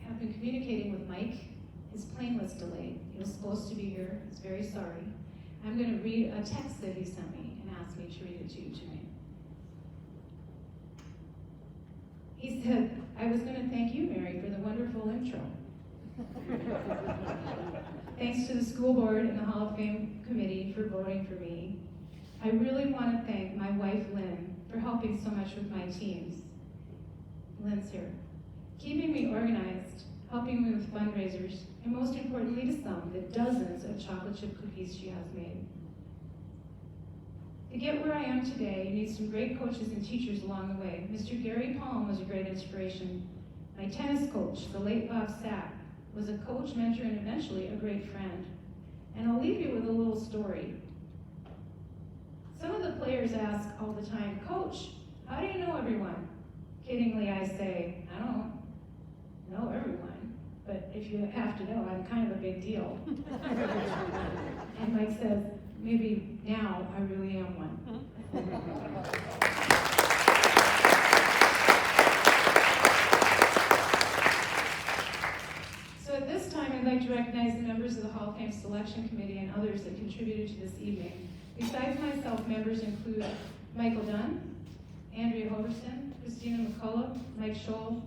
have been communicating with Mike. His plane was delayed. He was supposed to be here. He's very sorry. I'm going to read a text that he sent me and asked me to read it to you tonight. He said, "I was going to thank you, Mary, for the wonderful intro. Thanks to the school board and the Hall of Fame committee for voting for me. I really want to thank my wife, Lynn, for helping so much with my teams." Lynn's here. "Keeping me organized, helping me with fundraisers, and most importantly to some, the dozens of chocolate chip cookies she has made. To get where I am today, you need some great coaches and teachers along the way. Mr. Gary Palm was a great inspiration. My tennis coach, the late Bob Sack, was a coach, mentor, and eventually a great friend. And I'll leave you with a little story. Some of the players ask all the time, 'Coach, how do you know everyone?' Kiddingly, I say, 'I don't know everyone, but if you have to know, I'm kind of a big deal.' And Mike says, 'Maybe now I really am one.'" So at this time, I'd like to recognize the members of the Hall of Fame Selection Committee and others that contributed to this evening. Besides myself, members include Michael Dunn, Andrea Hoverson, Christina McCullough, Mike Scoll,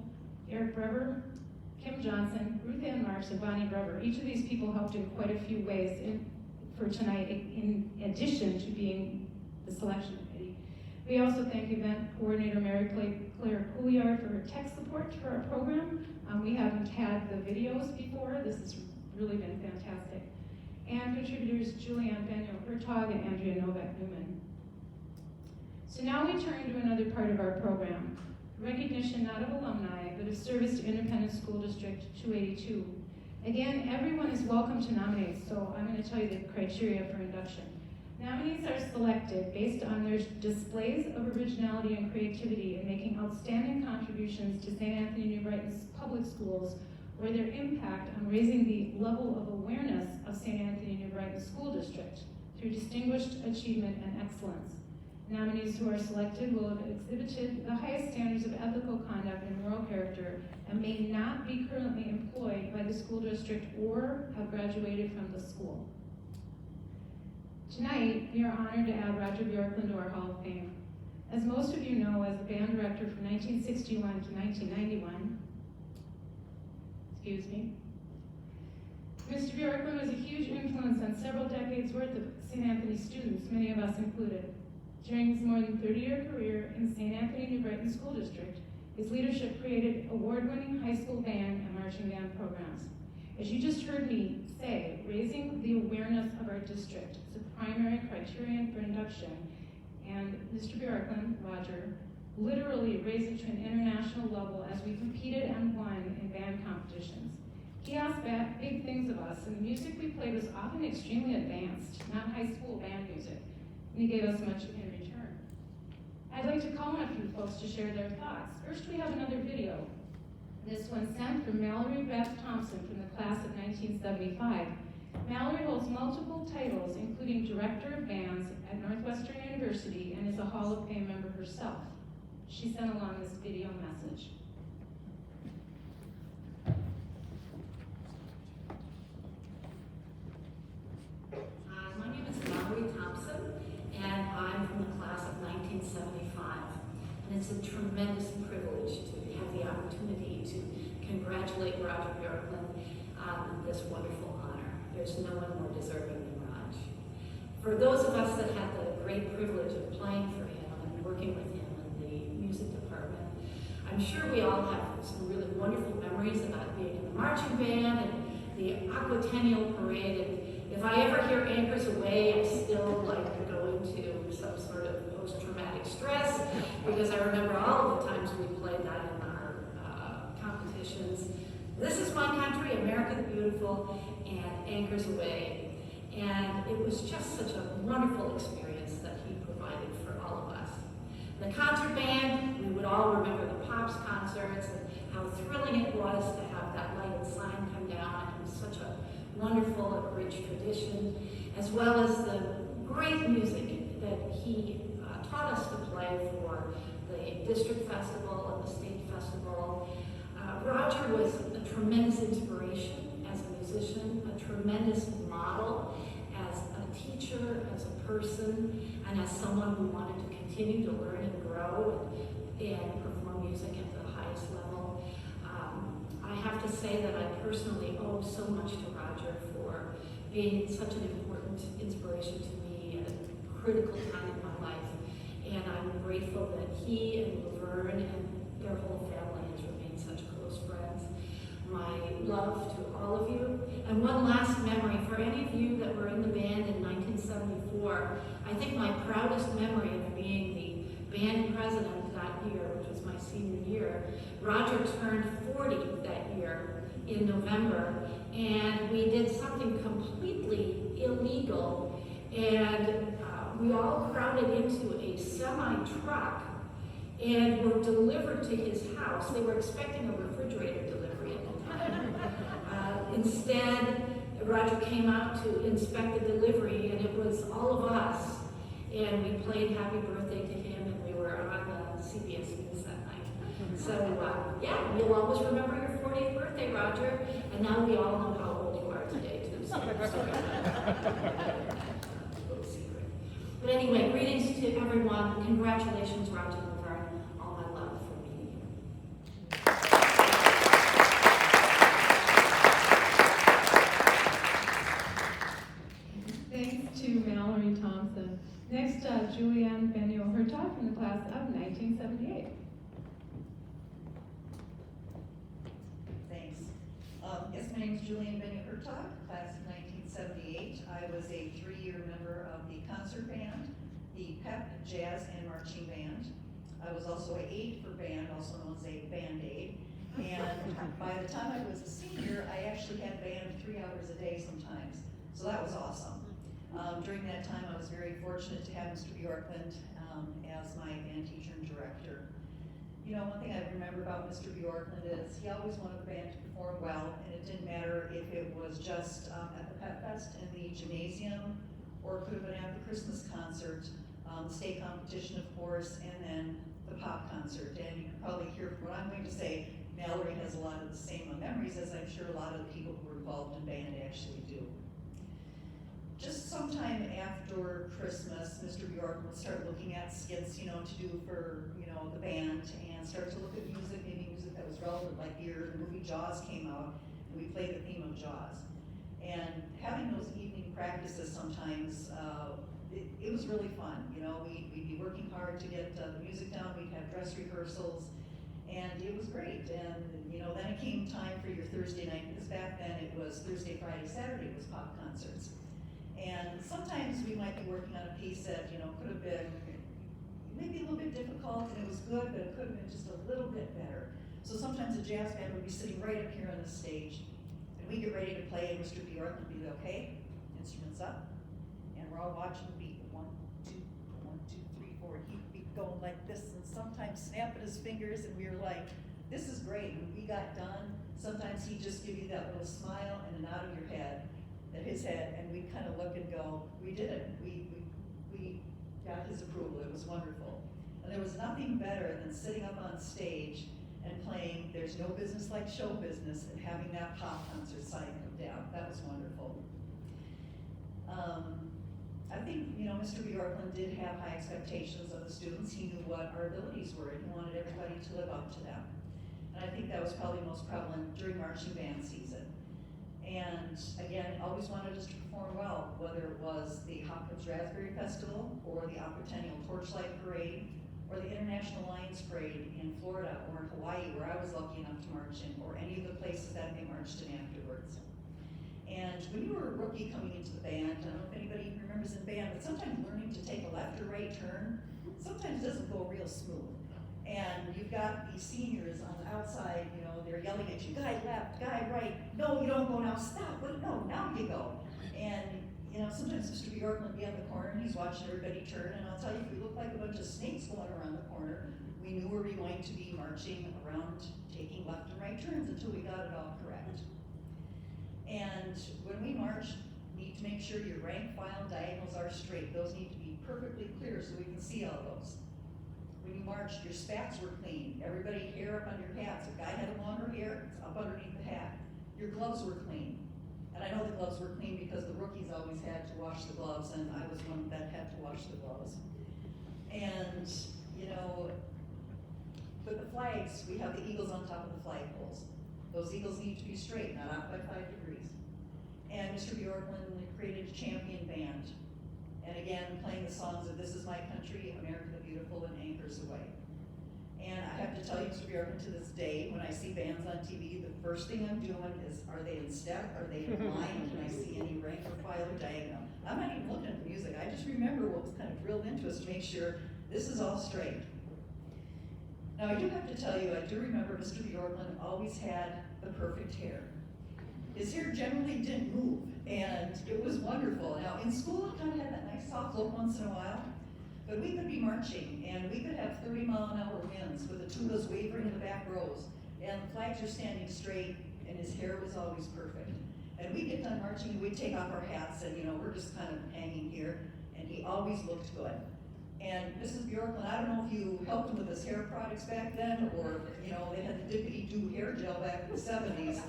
Eric Brever, Kim Johnson, Ruth Ann Marks, and Bonnie Brever. Each of these people helped in quite a few ways for tonight, in addition to being the selection committee. We also thank event coordinator Mary Claire Couliard for her tech support for our program. We haven't had the videos before. This has really been fantastic. And contributors Julianne Benio-Hertog and Andrea Novak-Newman. So now we turn to another part of our program, recognition not of alumni, but of service to Independent School District 282. Again, everyone is welcome to nominate, so I'm going to tell you the criteria for induction. Nominees are selected based on their displays of originality and creativity in making outstanding contributions to St. Anthony New Brighton's public schools, or their impact on raising the level of awareness of St. Anthony New Brighton School District through distinguished achievement and excellence. Nominees who are selected will have exhibited the highest standards of ethical conduct and moral character and may not be currently employed by the school district or have graduated from the school. Tonight, we are honored to add Roger Bjorklund to our Hall of Fame. As most of you know, as a band director from 1961 to 1991, Mr. Bjorklund was a huge influence on several decades worth of St. Anthony students, many of us included. During his more than 30-year career in St. Anthony New Brighton School District, his leadership created award-winning high school band and marching band programs. As you just heard me say, raising the awareness of our district is a primary criterion for induction, and Mr. Bjorklund, Roger, literally raised it to an international level as we competed and won in band competitions. He asked big things of us, and the music we played was often extremely advanced, not high school band music, and he gave us much in return. I'd like to call on a few folks to share their thoughts. First, we have another video. This one sent from Mallory Beth Thompson from the class of 1975. Mallory holds multiple titles, including Director of Bands at Northwestern University, and is a Hall of Fame member herself. She sent along this video message. My name is Mallory Thompson, and I'm from the class of 1975. And it's a tremendous privilege to have the opportunity to congratulate Roger Bjorklund on this wonderful honor. There's no one more deserving than Raj. For those of us that had the great privilege of playing for him and working with him in the music department, I'm sure we all have some really wonderful memories about being in the marching band and the Aquatennial Parade. And if I ever hear Anchors Away, I still like to go into some sort of post-traumatic stress because I remember all of the times we played that in our competitions. This is my country, America the Beautiful, and Anchors Away. And it was just such a wonderful experience that he provided for all of us. The concert band, we would all remember the Pops concerts and how thrilling it was to have that lighted sign come down. It was such a wonderful and rich tradition, as well as the great music that he taught us to play for the district festival and the state festival. Roger was a tremendous inspiration as a musician, a tremendous model as a teacher, as a person, and as someone who wanted to continue to learn and grow and perform music at the highest level. I have to say that I personally owe so much to Roger for being such an important inspiration to me at a critical time in my life. And I'm grateful that he and Laverne and their whole family has remained such close friends. My love to all of you. And one last memory, for any of you that were in the band in 1974, I think my proudest memory of being the band president that year, which was my senior year, Roger turned 40 that year in November, and we did something completely illegal, and we all crowded into a semi-truck and were delivered to his house. They were expecting a refrigerator delivery at the time. Instead, Roger came out to inspect the delivery, and it was all of us, and we played Happy Birthday to him, and we were on the CBS News that night. So, yeah, you'll always remember your 40th birthday, Roger, and now we all know how old you are today, too. So little secret. But anyway, greetings to everyone. Congratulations, Roger and Laverne. All my love for meeting you. Thanks to Mallory Thompson. Next, Julianne Benio-Hertog from the class of 1978. Thanks. Yes, my name is Julianne Benio-Hertog, class of 1978. I was a 3-year member of the concert band, the pep, jazz, and marching band. I was also an aide for band, also known as a band aide. And by the time I was a senior, I actually had band 3 hours a day sometimes. So that was awesome. During that time, I was very fortunate to have Mr. Bjorklund as my band teacher and director. You know, one thing I remember about Mr. Bjorklund is he always wanted the band to perform well, and it didn't matter if it was just at the Pep Fest in the gymnasium, or it could have been at the Christmas concert, the state competition, of course, and then the pop concert. And you can probably hear from what I'm going to say, Mallory has a lot of the same memories as I'm sure a lot of the people who were involved in band actually do. Just sometime after Christmas, Mr. Bjork would start looking at skits, you know, to do for, you know, the band, and start to look at music, maybe music that was relevant, like the year the movie Jaws came out, and we played the theme of Jaws. And having those evening practices sometimes, it was really fun. You know, we'd be working hard to get the music down, we'd have dress rehearsals, and it was great. And, you know, then it came time for your Thursday night, because back then it was Thursday, Friday, Saturday was pop concerts. And sometimes we might be working on a piece that, you know, could have been maybe a little bit difficult, and it was good, but it could have been just a little bit better. So sometimes a jazz band would be sitting right up here on the stage, and we get ready to play, and Mr. Bjork would be okay, instruments up, and we're all watching the beat. 1, 2, 1, 2, 3, 4. He'd be going like this, and sometimes snapping his fingers, and we were like, this is great. When we got done, sometimes he'd just give you that little smile and a nod of your head, at his head, and we'd kind of look and go, we did it. We got his approval. It was wonderful. And there was nothing better than sitting up on stage and playing There's No Business Like Show Business and having that pop concert sign come down. That was wonderful. I think, you know, Mr. Bjorklund did have high expectations of the students. He knew what our abilities were, and he wanted everybody to live up to them. And I think that was probably most prevalent during marching band season. And again, always wanted us to perform well, whether it was the Hopkins Raspberry Festival, or the Aquatennial Torchlight Parade, or the International Lions Parade in Florida or in Hawaii, where I was lucky enough to march in, or any of the places that they marched in afterwards. And when you were a rookie coming into the band, I don't know if anybody remembers in band, but sometimes learning to take a left or right turn sometimes doesn't go real smooth. And you've got these seniors on the outside, you know, they're yelling at you, guy left, guy right, no, you don't go now, stop, wait, no, now you go. And, you know, sometimes Mr. Bjork would be on the corner and he's watching everybody turn, and I'll tell you, if we looked like a bunch of snakes going around the corner, we knew we were going to be marching around, taking left and right turns until we got it all correct. And when we march, you need to make sure your rank, file, diagonals are straight. Those need to be perfectly clear so we can see all those. When you marched, your spats were clean. Everybody hair up on your hats. If a guy had a longer hair, it's up underneath the hat. Your gloves were clean. And I know the gloves were clean because the rookies always had to wash the gloves, and I was one that had to wash the gloves. And, you know, but the flags, we have the eagles on top of the flagpoles. Those eagles need to be straight, not off by 5 degrees. And Mr. Bjorklund created a champion band. And again, playing the songs of This Is My Country, America the Beautiful, and Anchors Away. And I have to tell you, Mr. Bjorklund, to this day, when I see bands on TV, the first thing I'm doing is, are they in step? Are they in line? Can I see any rank or file or diagonal? I'm not even looking at the music. I just remember what was kind of drilled into us to make sure this is all straight. Now, I do have to tell you, I do remember Mr. Bjorklund always had the perfect hair. His hair generally didn't move, and it was wonderful. Now, in school, it kind of had that nice soft look once in a while, but we could be marching, and we could have 30-mile-an-hour winds with the tubas wavering in the back rows, and the flags are standing straight, and his hair was always perfect. And we'd get done marching, and we'd take off our hats, and, you know, we're just kind of hanging here, and he always looked good. And Mrs. Bjorklund, I don't know if you helped him with his hair products back then, or, you know, they had the dippity-doo hair gel back in the 70s,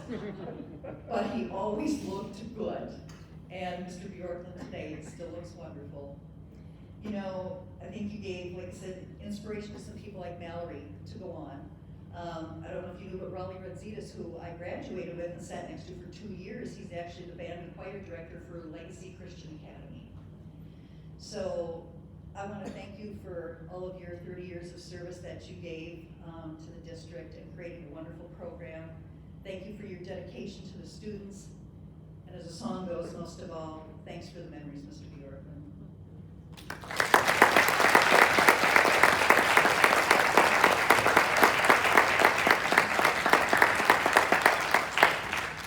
but he always looked good. And Mr. Bjorklund today still looks wonderful. You know, I think you gave, like I said, inspiration to some people like Mallory to go on. I don't know if you knew, but Raleigh Redzitas, who I graduated with and sat next to for 2 years, he's actually the band and choir director for Legacy Christian Academy. So, I want to thank you for all of your 30 years of service that you gave to the district and creating a wonderful program. Thank you for your dedication to the students. And as the song goes, most of all, thanks for the memories, Mr. Bjorklund.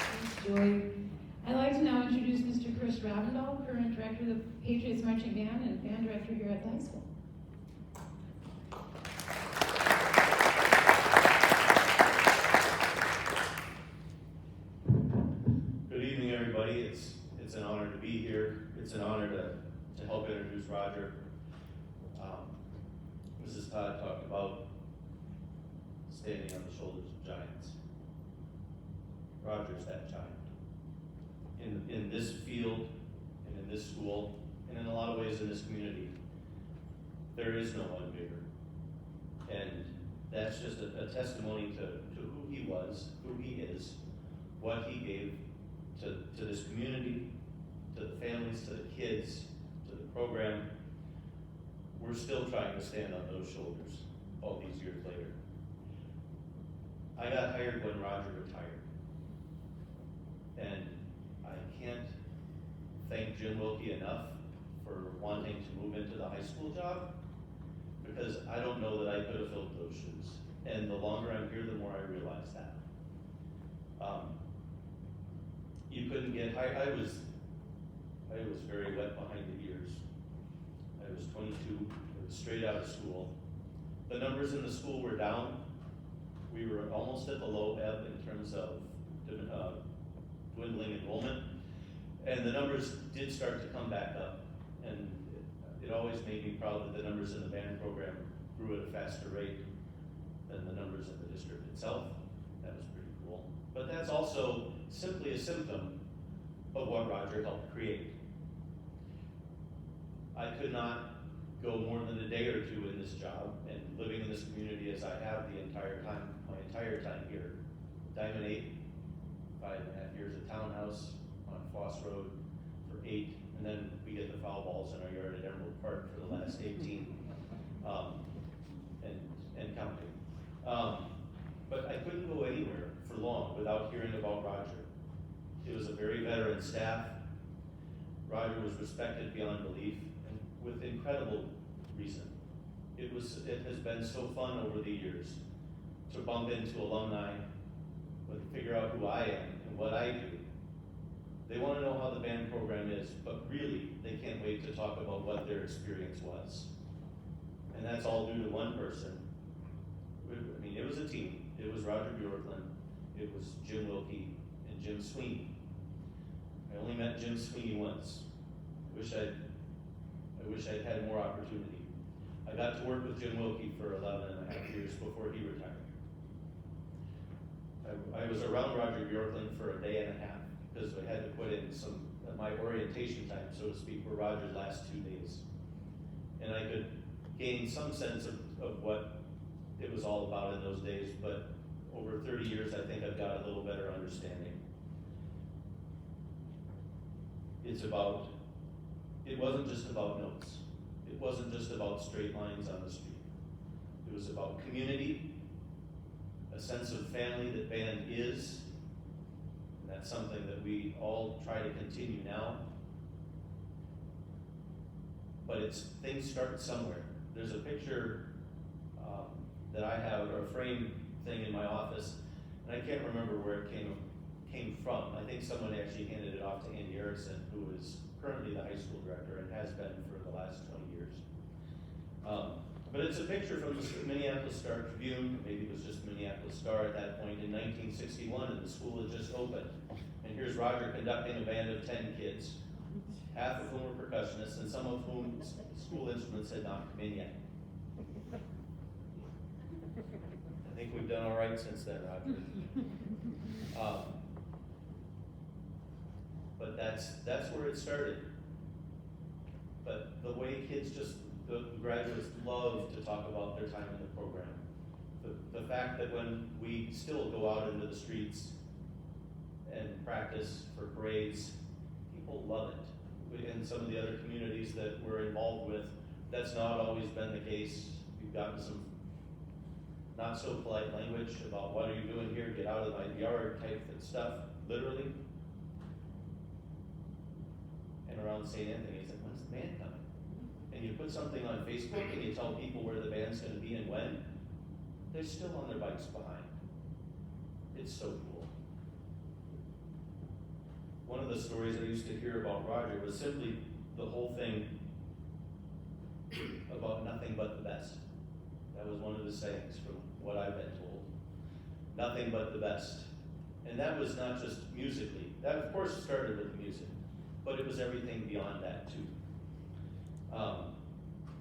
Thanks, Joy. I'd like to now introduce Mr. Chris Robinson. Scoll, current director of the Patriots Marching Band and band director here at the high school. Good evening, everybody. It's an honor to be here. It's an honor to help introduce Roger. Mrs. Todd talked about standing on the shoulders of giants. Roger's that giant. In this field, and in this school, and in a lot of ways in this community, there is no one bigger. And that's just a testimony to who he was, who he is, what he gave to this community, to the families, to the kids, to the program. We're still trying to stand on those shoulders all these years later. I got hired when Roger retired. And I can't thank Jim Wilkie enough for wanting to move into the high school job, because I don't know that I could have filled those shoes. And the longer I'm here, the more I realize that. You couldn't get hired. I was very wet behind the ears. I was 22, I was straight out of school. The numbers in the school were down. We were almost at the low ebb in terms of dwindling enrollment. And the numbers did start to come back up. And it always made me proud that the numbers in the band program grew at a faster rate than the numbers in the district itself. That was pretty cool. But that's also simply a symptom of what Roger helped create. I could not go more than a day or two in this job and living in this community as I have my entire time here. Diamond 8, 5.5 years at Townhouse, on Foss Road for 8, and then we get the foul balls in our yard at Emerald Park for the last 18, and counting. But I couldn't go anywhere for long without hearing about Roger. It was a very veteran staff. Roger was respected beyond belief, and with incredible reason. It has been so fun over the years to bump into alumni, and figure out who I am and what I do. They want to know how the band program is, but really, they can't wait to talk about what their experience was. And that's all due to one person. I mean, it was a team. It was Roger Bjorklund, it was Jim Wilkie, and Jim Sweeney. I only met Jim Sweeney once. I wish I'd had more opportunity. I got to work with Jim Wilkie for 11.5 years before he retired. I was around Roger Bjorklund for a day and a half because I had to put in my orientation time, so to speak, were Roger's last 2 days. And I could gain some sense of what it was all about in those days, but over 30 years, I think I've got a little better understanding. It wasn't just about notes. It wasn't just about straight lines on the street. It was about community, a sense of family that band is, and that's something that we all try to continue now. But things start somewhere. There's a picture that I have, or a frame thing in my office, and I can't remember where it came from. I think someone actually handed it off to Andy Erickson, who is currently the high school director and has been for the last 20 years. But it's a picture from the Minneapolis Star Tribune, maybe it was just Minneapolis Star at that point, in 1961, and the school had just opened. And here's Roger conducting a band of 10 kids, half of whom were percussionists, and some of whom school instruments had not come in yet. I think we've done all right since then, Roger. But that's where it started. But the way kids the graduates love to talk about their time in the program. The fact that when we still go out into the streets and practice for parades, people love it. In some of the other communities that we're involved with, that's not always been the case. We've gotten some not so polite language about what are you doing here, get out of my yard type of stuff, literally. And around St. Anthony, it's like, when's the band coming? And you put something on Facebook and you tell people where the band's going to be and when, they're still on their bikes behind. It's so cool. one of the stories I used to hear about Roger was simply the whole thing about nothing but the best. That was one of the sayings from what I've been told. Nothing but the best. And that was not just musically. That of course started with the music, but it was everything beyond that too.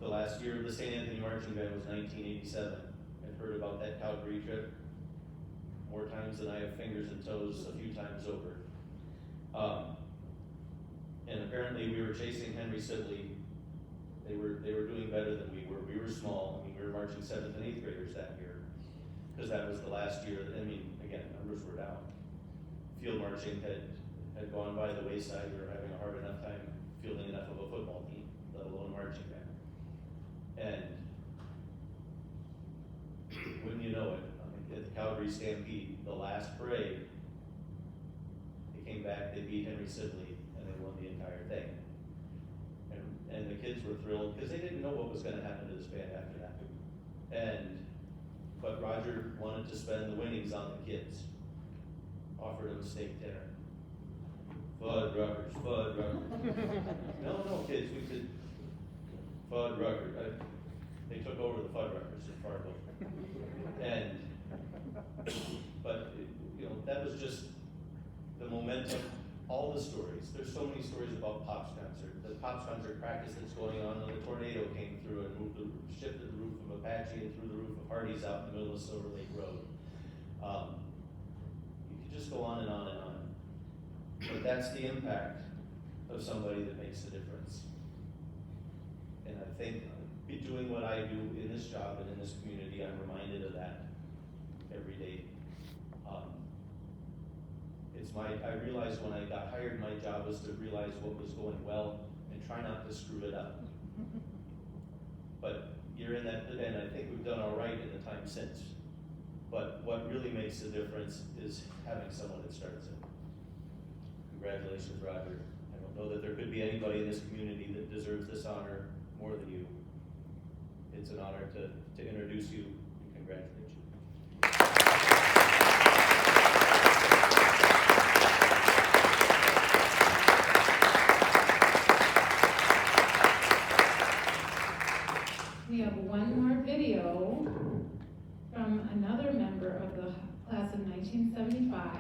The last year of the St. Anthony Marching Band was 1987. I've heard about that Calgary trip more times than I have fingers and toes, a few times over. And apparently we were chasing Henry Sibley. They were doing better than we were. We were small. I mean, we were marching 7th and 8th graders that year, because that was the last year. I mean, again, numbers were down. Field marching had gone by the wayside. We were having a hard enough time fielding enough of a football team, let alone marching band. And wouldn't you know it, at the Calgary Stampede, the last parade, they came back, they beat Henry Sibley, and they won the entire thing. And the kids were thrilled because they didn't know what was going to happen to this band after that. But Roger wanted to spend the winnings on the kids. Offered them a steak dinner. Fuddruckers, Fuddruckers. No, kids, we could. Fuddruckers. They took over the Fuddruckers in Fargo. But that was just the momentum. All the stories. There's so many stories about Pop's concert. The Pop's concert practice that's going on when the tornado came through and shifted the roof of Apache and threw the roof of Hardee's out in the middle of Silver Lake Road. You could just go on and on and on. But that's the impact of somebody that makes a difference. And I think doing what I do in this job and in this community, I'm reminded of that every day. I realized when I got hired, my job was to realize what was going well and try not to screw it up. But you're in that, and I think we've done all right in the time since. But what really makes the difference is having someone that starts it. Congratulations, Roger. I don't know that there could be anybody in this community that deserves this honor more than you. It's an honor to introduce you and congratulate you. We have one more video from another member of the class of 1975,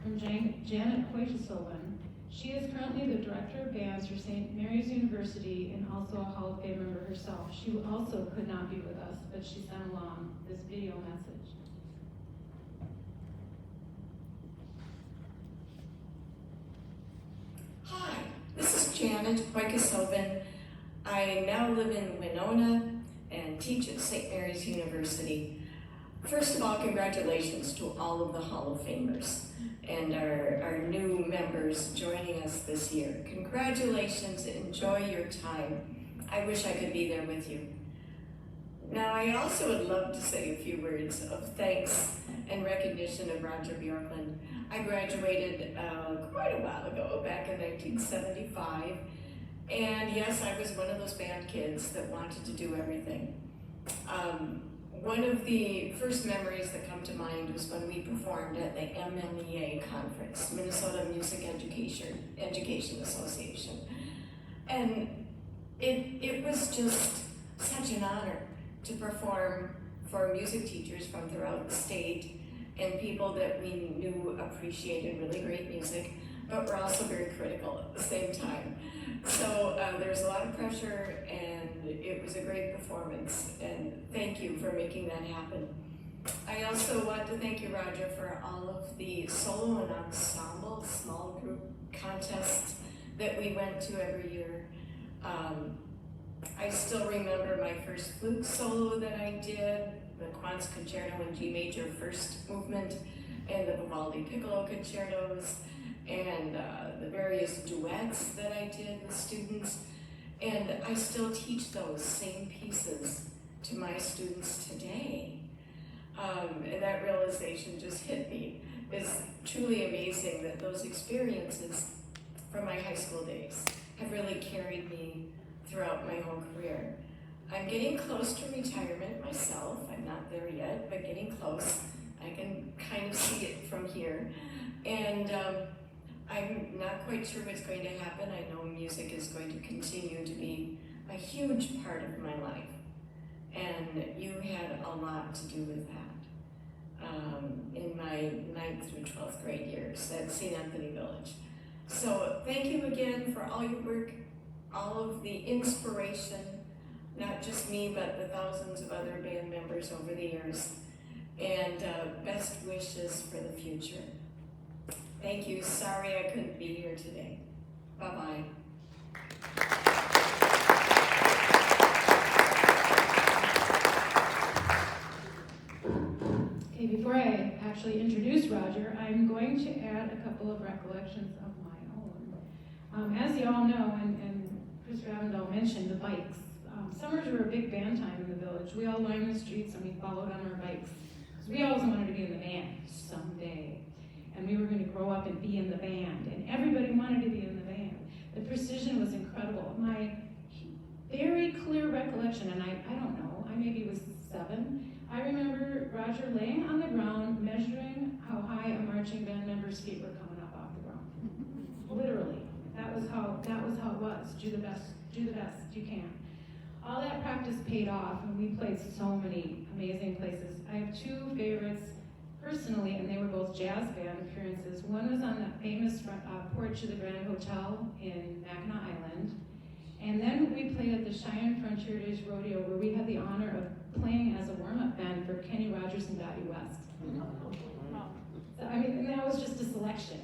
from Janet Hoytesullivan. She is currently the director of bands for St. Mary's University and also a Hall of Fame member herself. She also could not be with us, but she sent along this video message. Hi, this is Janet Hoytesullivan. I now live in Winona and teach at St. Mary's University. First of all, congratulations to all of the Hall of Famers and our new members joining us this year. Congratulations, enjoy your time. I wish I could be there with you. Now, I also would love to say a few words of thanks and recognition of Roger Bjorklund. I graduated quite a while ago, back in 1975. And yes, I was one of those band kids that wanted to do everything. One of the first memories that come to mind was when we performed at the MMEA conference, Minnesota Music Education Association. And it was just such an honor to perform for music teachers from throughout the state and people that we knew appreciated really great music, but were also very critical at the same time. So there was a lot of pressure, and it was a great performance, and thank you for making that happen. I also want to thank you, Roger, for all of the solo and ensemble small group contests that we went to every year. I still remember my first flute solo that I did, the Quantz Concerto in G major first movement, and the Vivaldi Piccolo concertos, and the various duets that I did with students. And I still teach those same pieces to my students today. And that realization just hit me. It's truly amazing that those experiences from my high school days have really carried me throughout my whole career. I'm getting close to retirement myself. I'm not there yet, but getting close. I can kind of see it from here. And I'm not quite sure what's going to happen. I know music is going to continue to be a huge part of my life. And you had a lot to do with that in my 9th through 12th grade years at St. Anthony Village. So thank you again for all your work, all of the inspiration, not just me, but the thousands of other band members over the years. And best wishes for the future. Thank you. Sorry I couldn't be here today. Bye-bye. Okay, before I actually introduce Roger, I'm going to add a couple of recollections of my own. As you all know, and Chris Ravendell mentioned the bikes. Summers were a big band time in the village. We all lined the streets and we followed on our bikes. Because we always wanted to be in the band someday. And we were going to grow up and be in the band. And everybody wanted to be in the band. The precision was incredible. My very clear recollection, and I don't know, I maybe was 7, I remember Roger laying on the ground, measuring how high a marching band member's feet were coming up off the ground. Literally. That was how it was. Do the best you can. All that practice paid off, and we played so many amazing places. I have 2 favorites personally, and they were both jazz band appearances. One was on the famous porch of the Grand Hotel in Mackinac Island. And then we played at the Cheyenne Frontier Days Rodeo, where we had the honor of playing as a warm-up band for Kenny Rogers and Dottie West. So, I mean, and that was just a selection.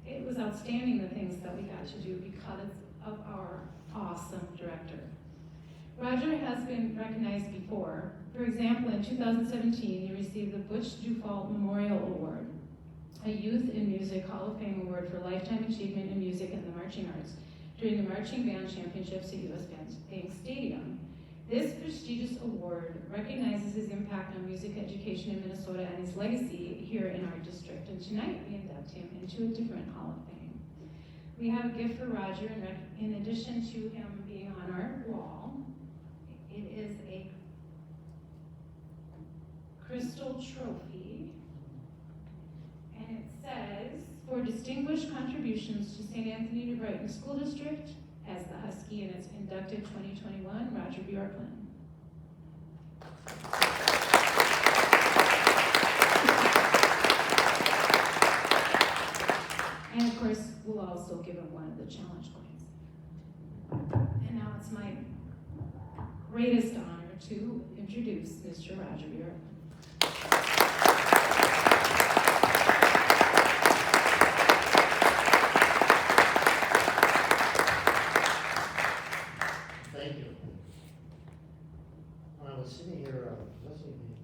It was outstanding, the things that we got to do because of our awesome director. Roger has been recognized before. For example, in 2017, he received the Butch Dufault Memorial Award, a Youth in Music Hall of Fame award for lifetime achievement in music and the marching arts during the Marching Band Championships at U.S. Bank Stadium. This prestigious award recognizes his impact on music education in Minnesota and his legacy here in our district. And tonight we induct him into a different Hall of Fame. We have a gift for Roger in addition to him being on our wall. It is a crystal trophy, and it says, for distinguished contributions to St. Anthony New Brighton School District, as the Husky in its inducted 2021, Roger Bjorklund. And of course, we'll also give him one of the challenge coins. And now it's my greatest honor to introduce Mr. Roger Bjorklund. Thank you. When I was sitting here listening to this,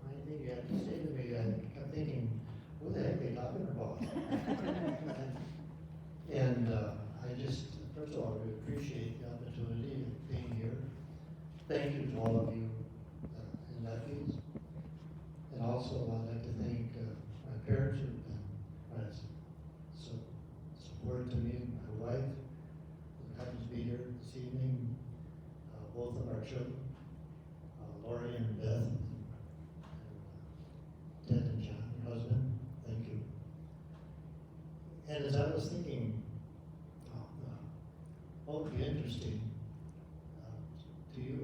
I think you had to say to me, I kept thinking, who the heck are they talking about? and I just, first of all, I really appreciate the opportunity of being here. Thank you to all of you inductees. And also I'd like to thank my parents who have been support to me and my wife, who happens to be here this evening, both of our children, Lori and Beth, and Ted and John, your husband, thank you. And as I was thinking, what would be interesting to you,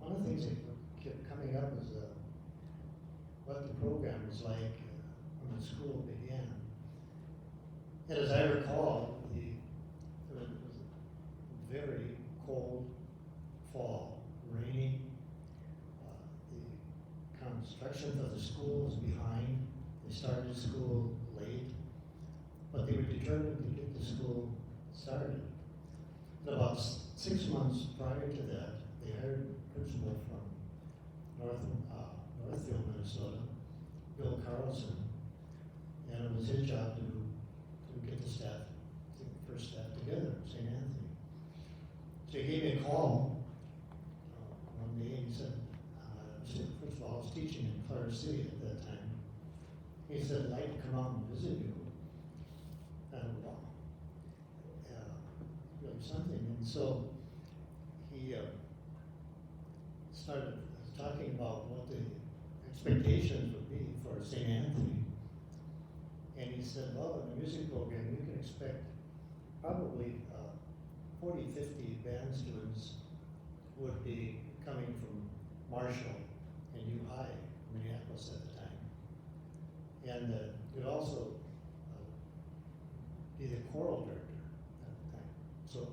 one of the things that kept coming up was what the program was like when the school began. And as I recall, it was a very cold fall, rainy. The construction of the school was behind. They started school late, but they were determined to get the school started. And about 6 months prior to that, they hired a principal from Northfield, Minnesota, Bill Carlson, and it was his job to get the staff, the first staff together at St. Anthony. So he gave me a call one day and he said, first of all, I was teaching in Clark City at that time. He said, I'd like to come out and visit you. And really something. And so he started talking about what the expectations would be for St. Anthony. he said, well, in the music program, you can expect probably 40, 50 band students would be coming from Marshall and U High, Minneapolis at the time. And you'd also be the choral director at the time. So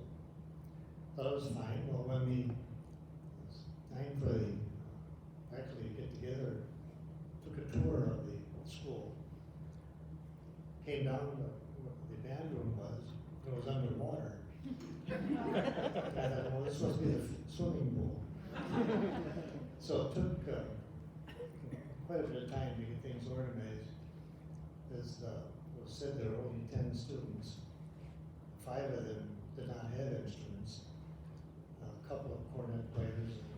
that was fine. Well, when we, it's time for the, actually get together, took a tour of the school, came down to where the band room was, it was underwater. And I thought, well, this must be the swimming pool. So it took quite a bit of time to get things organized. As was said, there were only 10 students. 5 of them did not have instruments. A couple of cornet players and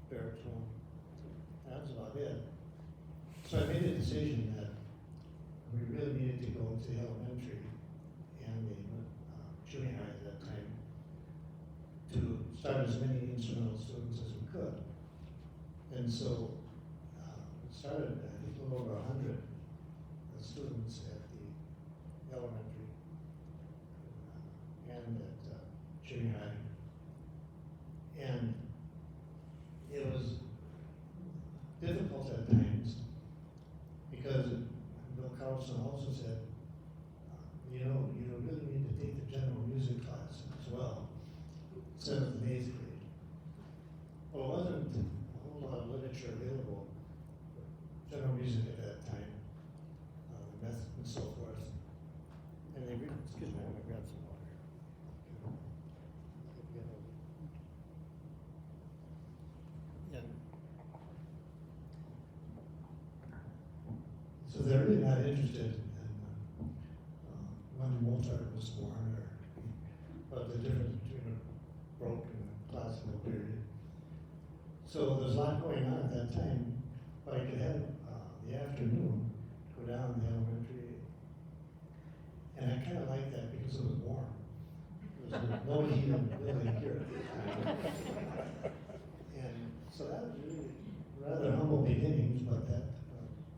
baritone. That was about it. So I made a decision that we really needed to go to the elementary and the junior high at that time to start as many instrumental students as we could. And so we started, I think, a little over 100 students at the elementary and at junior high. And it was difficult at times because Bill Carlson also said, you know, you really need to take the general music class as well, 7th and 8th grade. Well, it wasn't a whole lot of literature available for general music at that time, the method and so forth. And they, excuse me, I'm gonna grab some water. And so they're really not interested in when Mozart was born or the difference between a Baroque and a classical period. So there's a lot going on at that time, but I could have the afternoon go down the elementary, and I kind of liked that because it was warm. There was no heat in the building here at the time. And so that was really rather humble beginnings, but that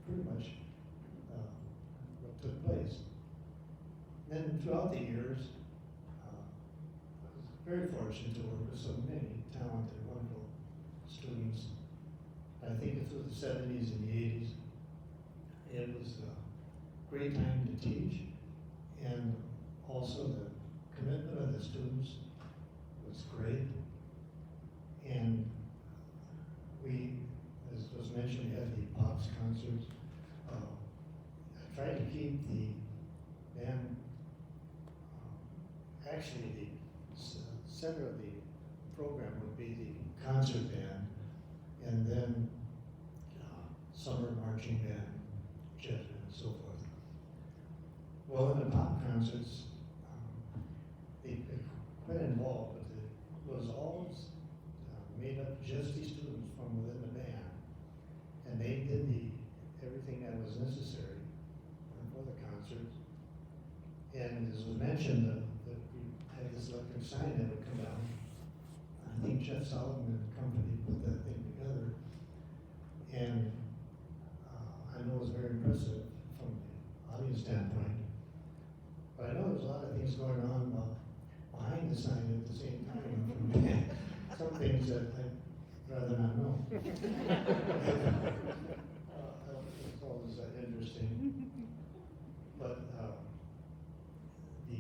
pretty much what took place. Then throughout the years, I was very fortunate to work with so many talented, wonderful students. I think through the 70s and the 80s, it was a great time to teach, and also the commitment of the students was great. And we, as was mentioned, we had the Pops concerts. I tried to keep the band, actually the center of the program would be the concert band, and then summer marching band, jazz band, and so forth. Well, in the pop concerts, they quite involved, but it was always made up just these students from within the band, and they did everything that was necessary for the concerts. And as was mentioned, that we had this electric sign that would come down. I think Jeff Solomon and company put that thing together, and I know it was very impressive from the audience standpoint. But I know there's a lot of things going on behind the sign at the same time. Some things that I'd rather not know. It's always interesting. But the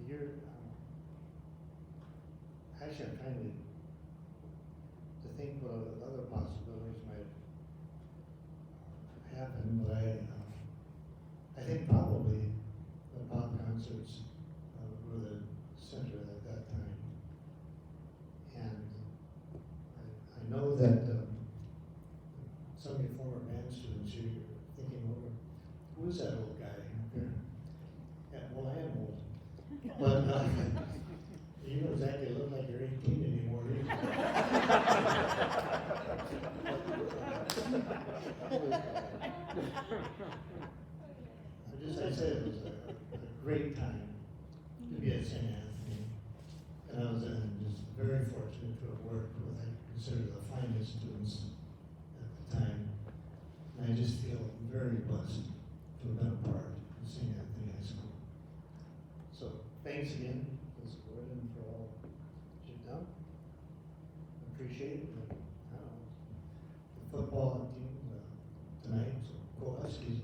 year, actually I'm trying to think what other possibilities might happen, but I think probably the pop concerts were the center at that time. And I know that some of your former band students, you're thinking, well, who is that old guy up here? Yeah, well, I am old. But you don't exactly look like you're 18 anymore either. I said it was a great time to be at St. Anthony, and I was just very fortunate to have worked with, I consider, the finest students at the time, and I just feel very blessed to have been a part of St. Anthony High School. So thanks again for the support and for all you've done. Appreciate it. The football team tonight, so go Huskies.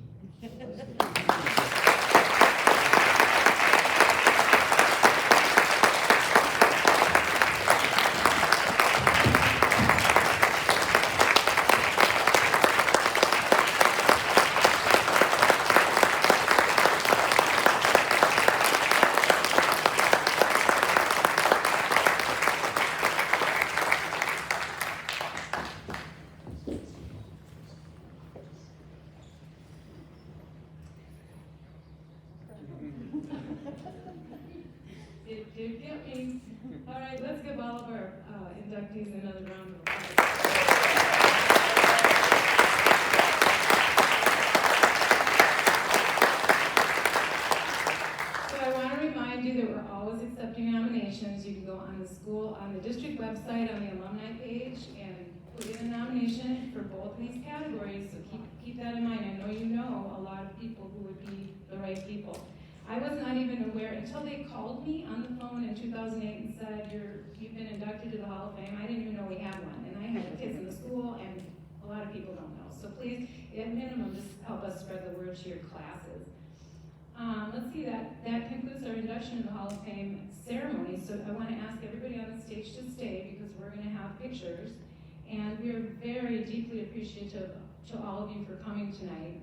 Did get me. All right, let's give all of our inductees another round of applause. So I want to remind you that we're always accepting nominations. You can go on the district website on the alumni page and put in a nomination for both of these categories. So keep that in mind. I know you know a lot of people who would be the right people. I was not even aware until they called me on the phone in 2008 and said, you've been inducted to the Hall of Fame. I didn't even know we had one. And I had kids in the school, and a lot of people don't know. So please, at minimum, just help us spread the word to your classes. Let's see, that concludes our induction to the Hall of Fame ceremony. So I want to ask everybody on the stage to stay because we're going to have pictures. And we are very deeply appreciative to all of you for coming tonight.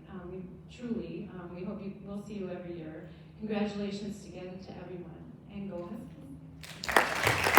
We hope we'll see you every year. Congratulations again to everyone, and go Huskies.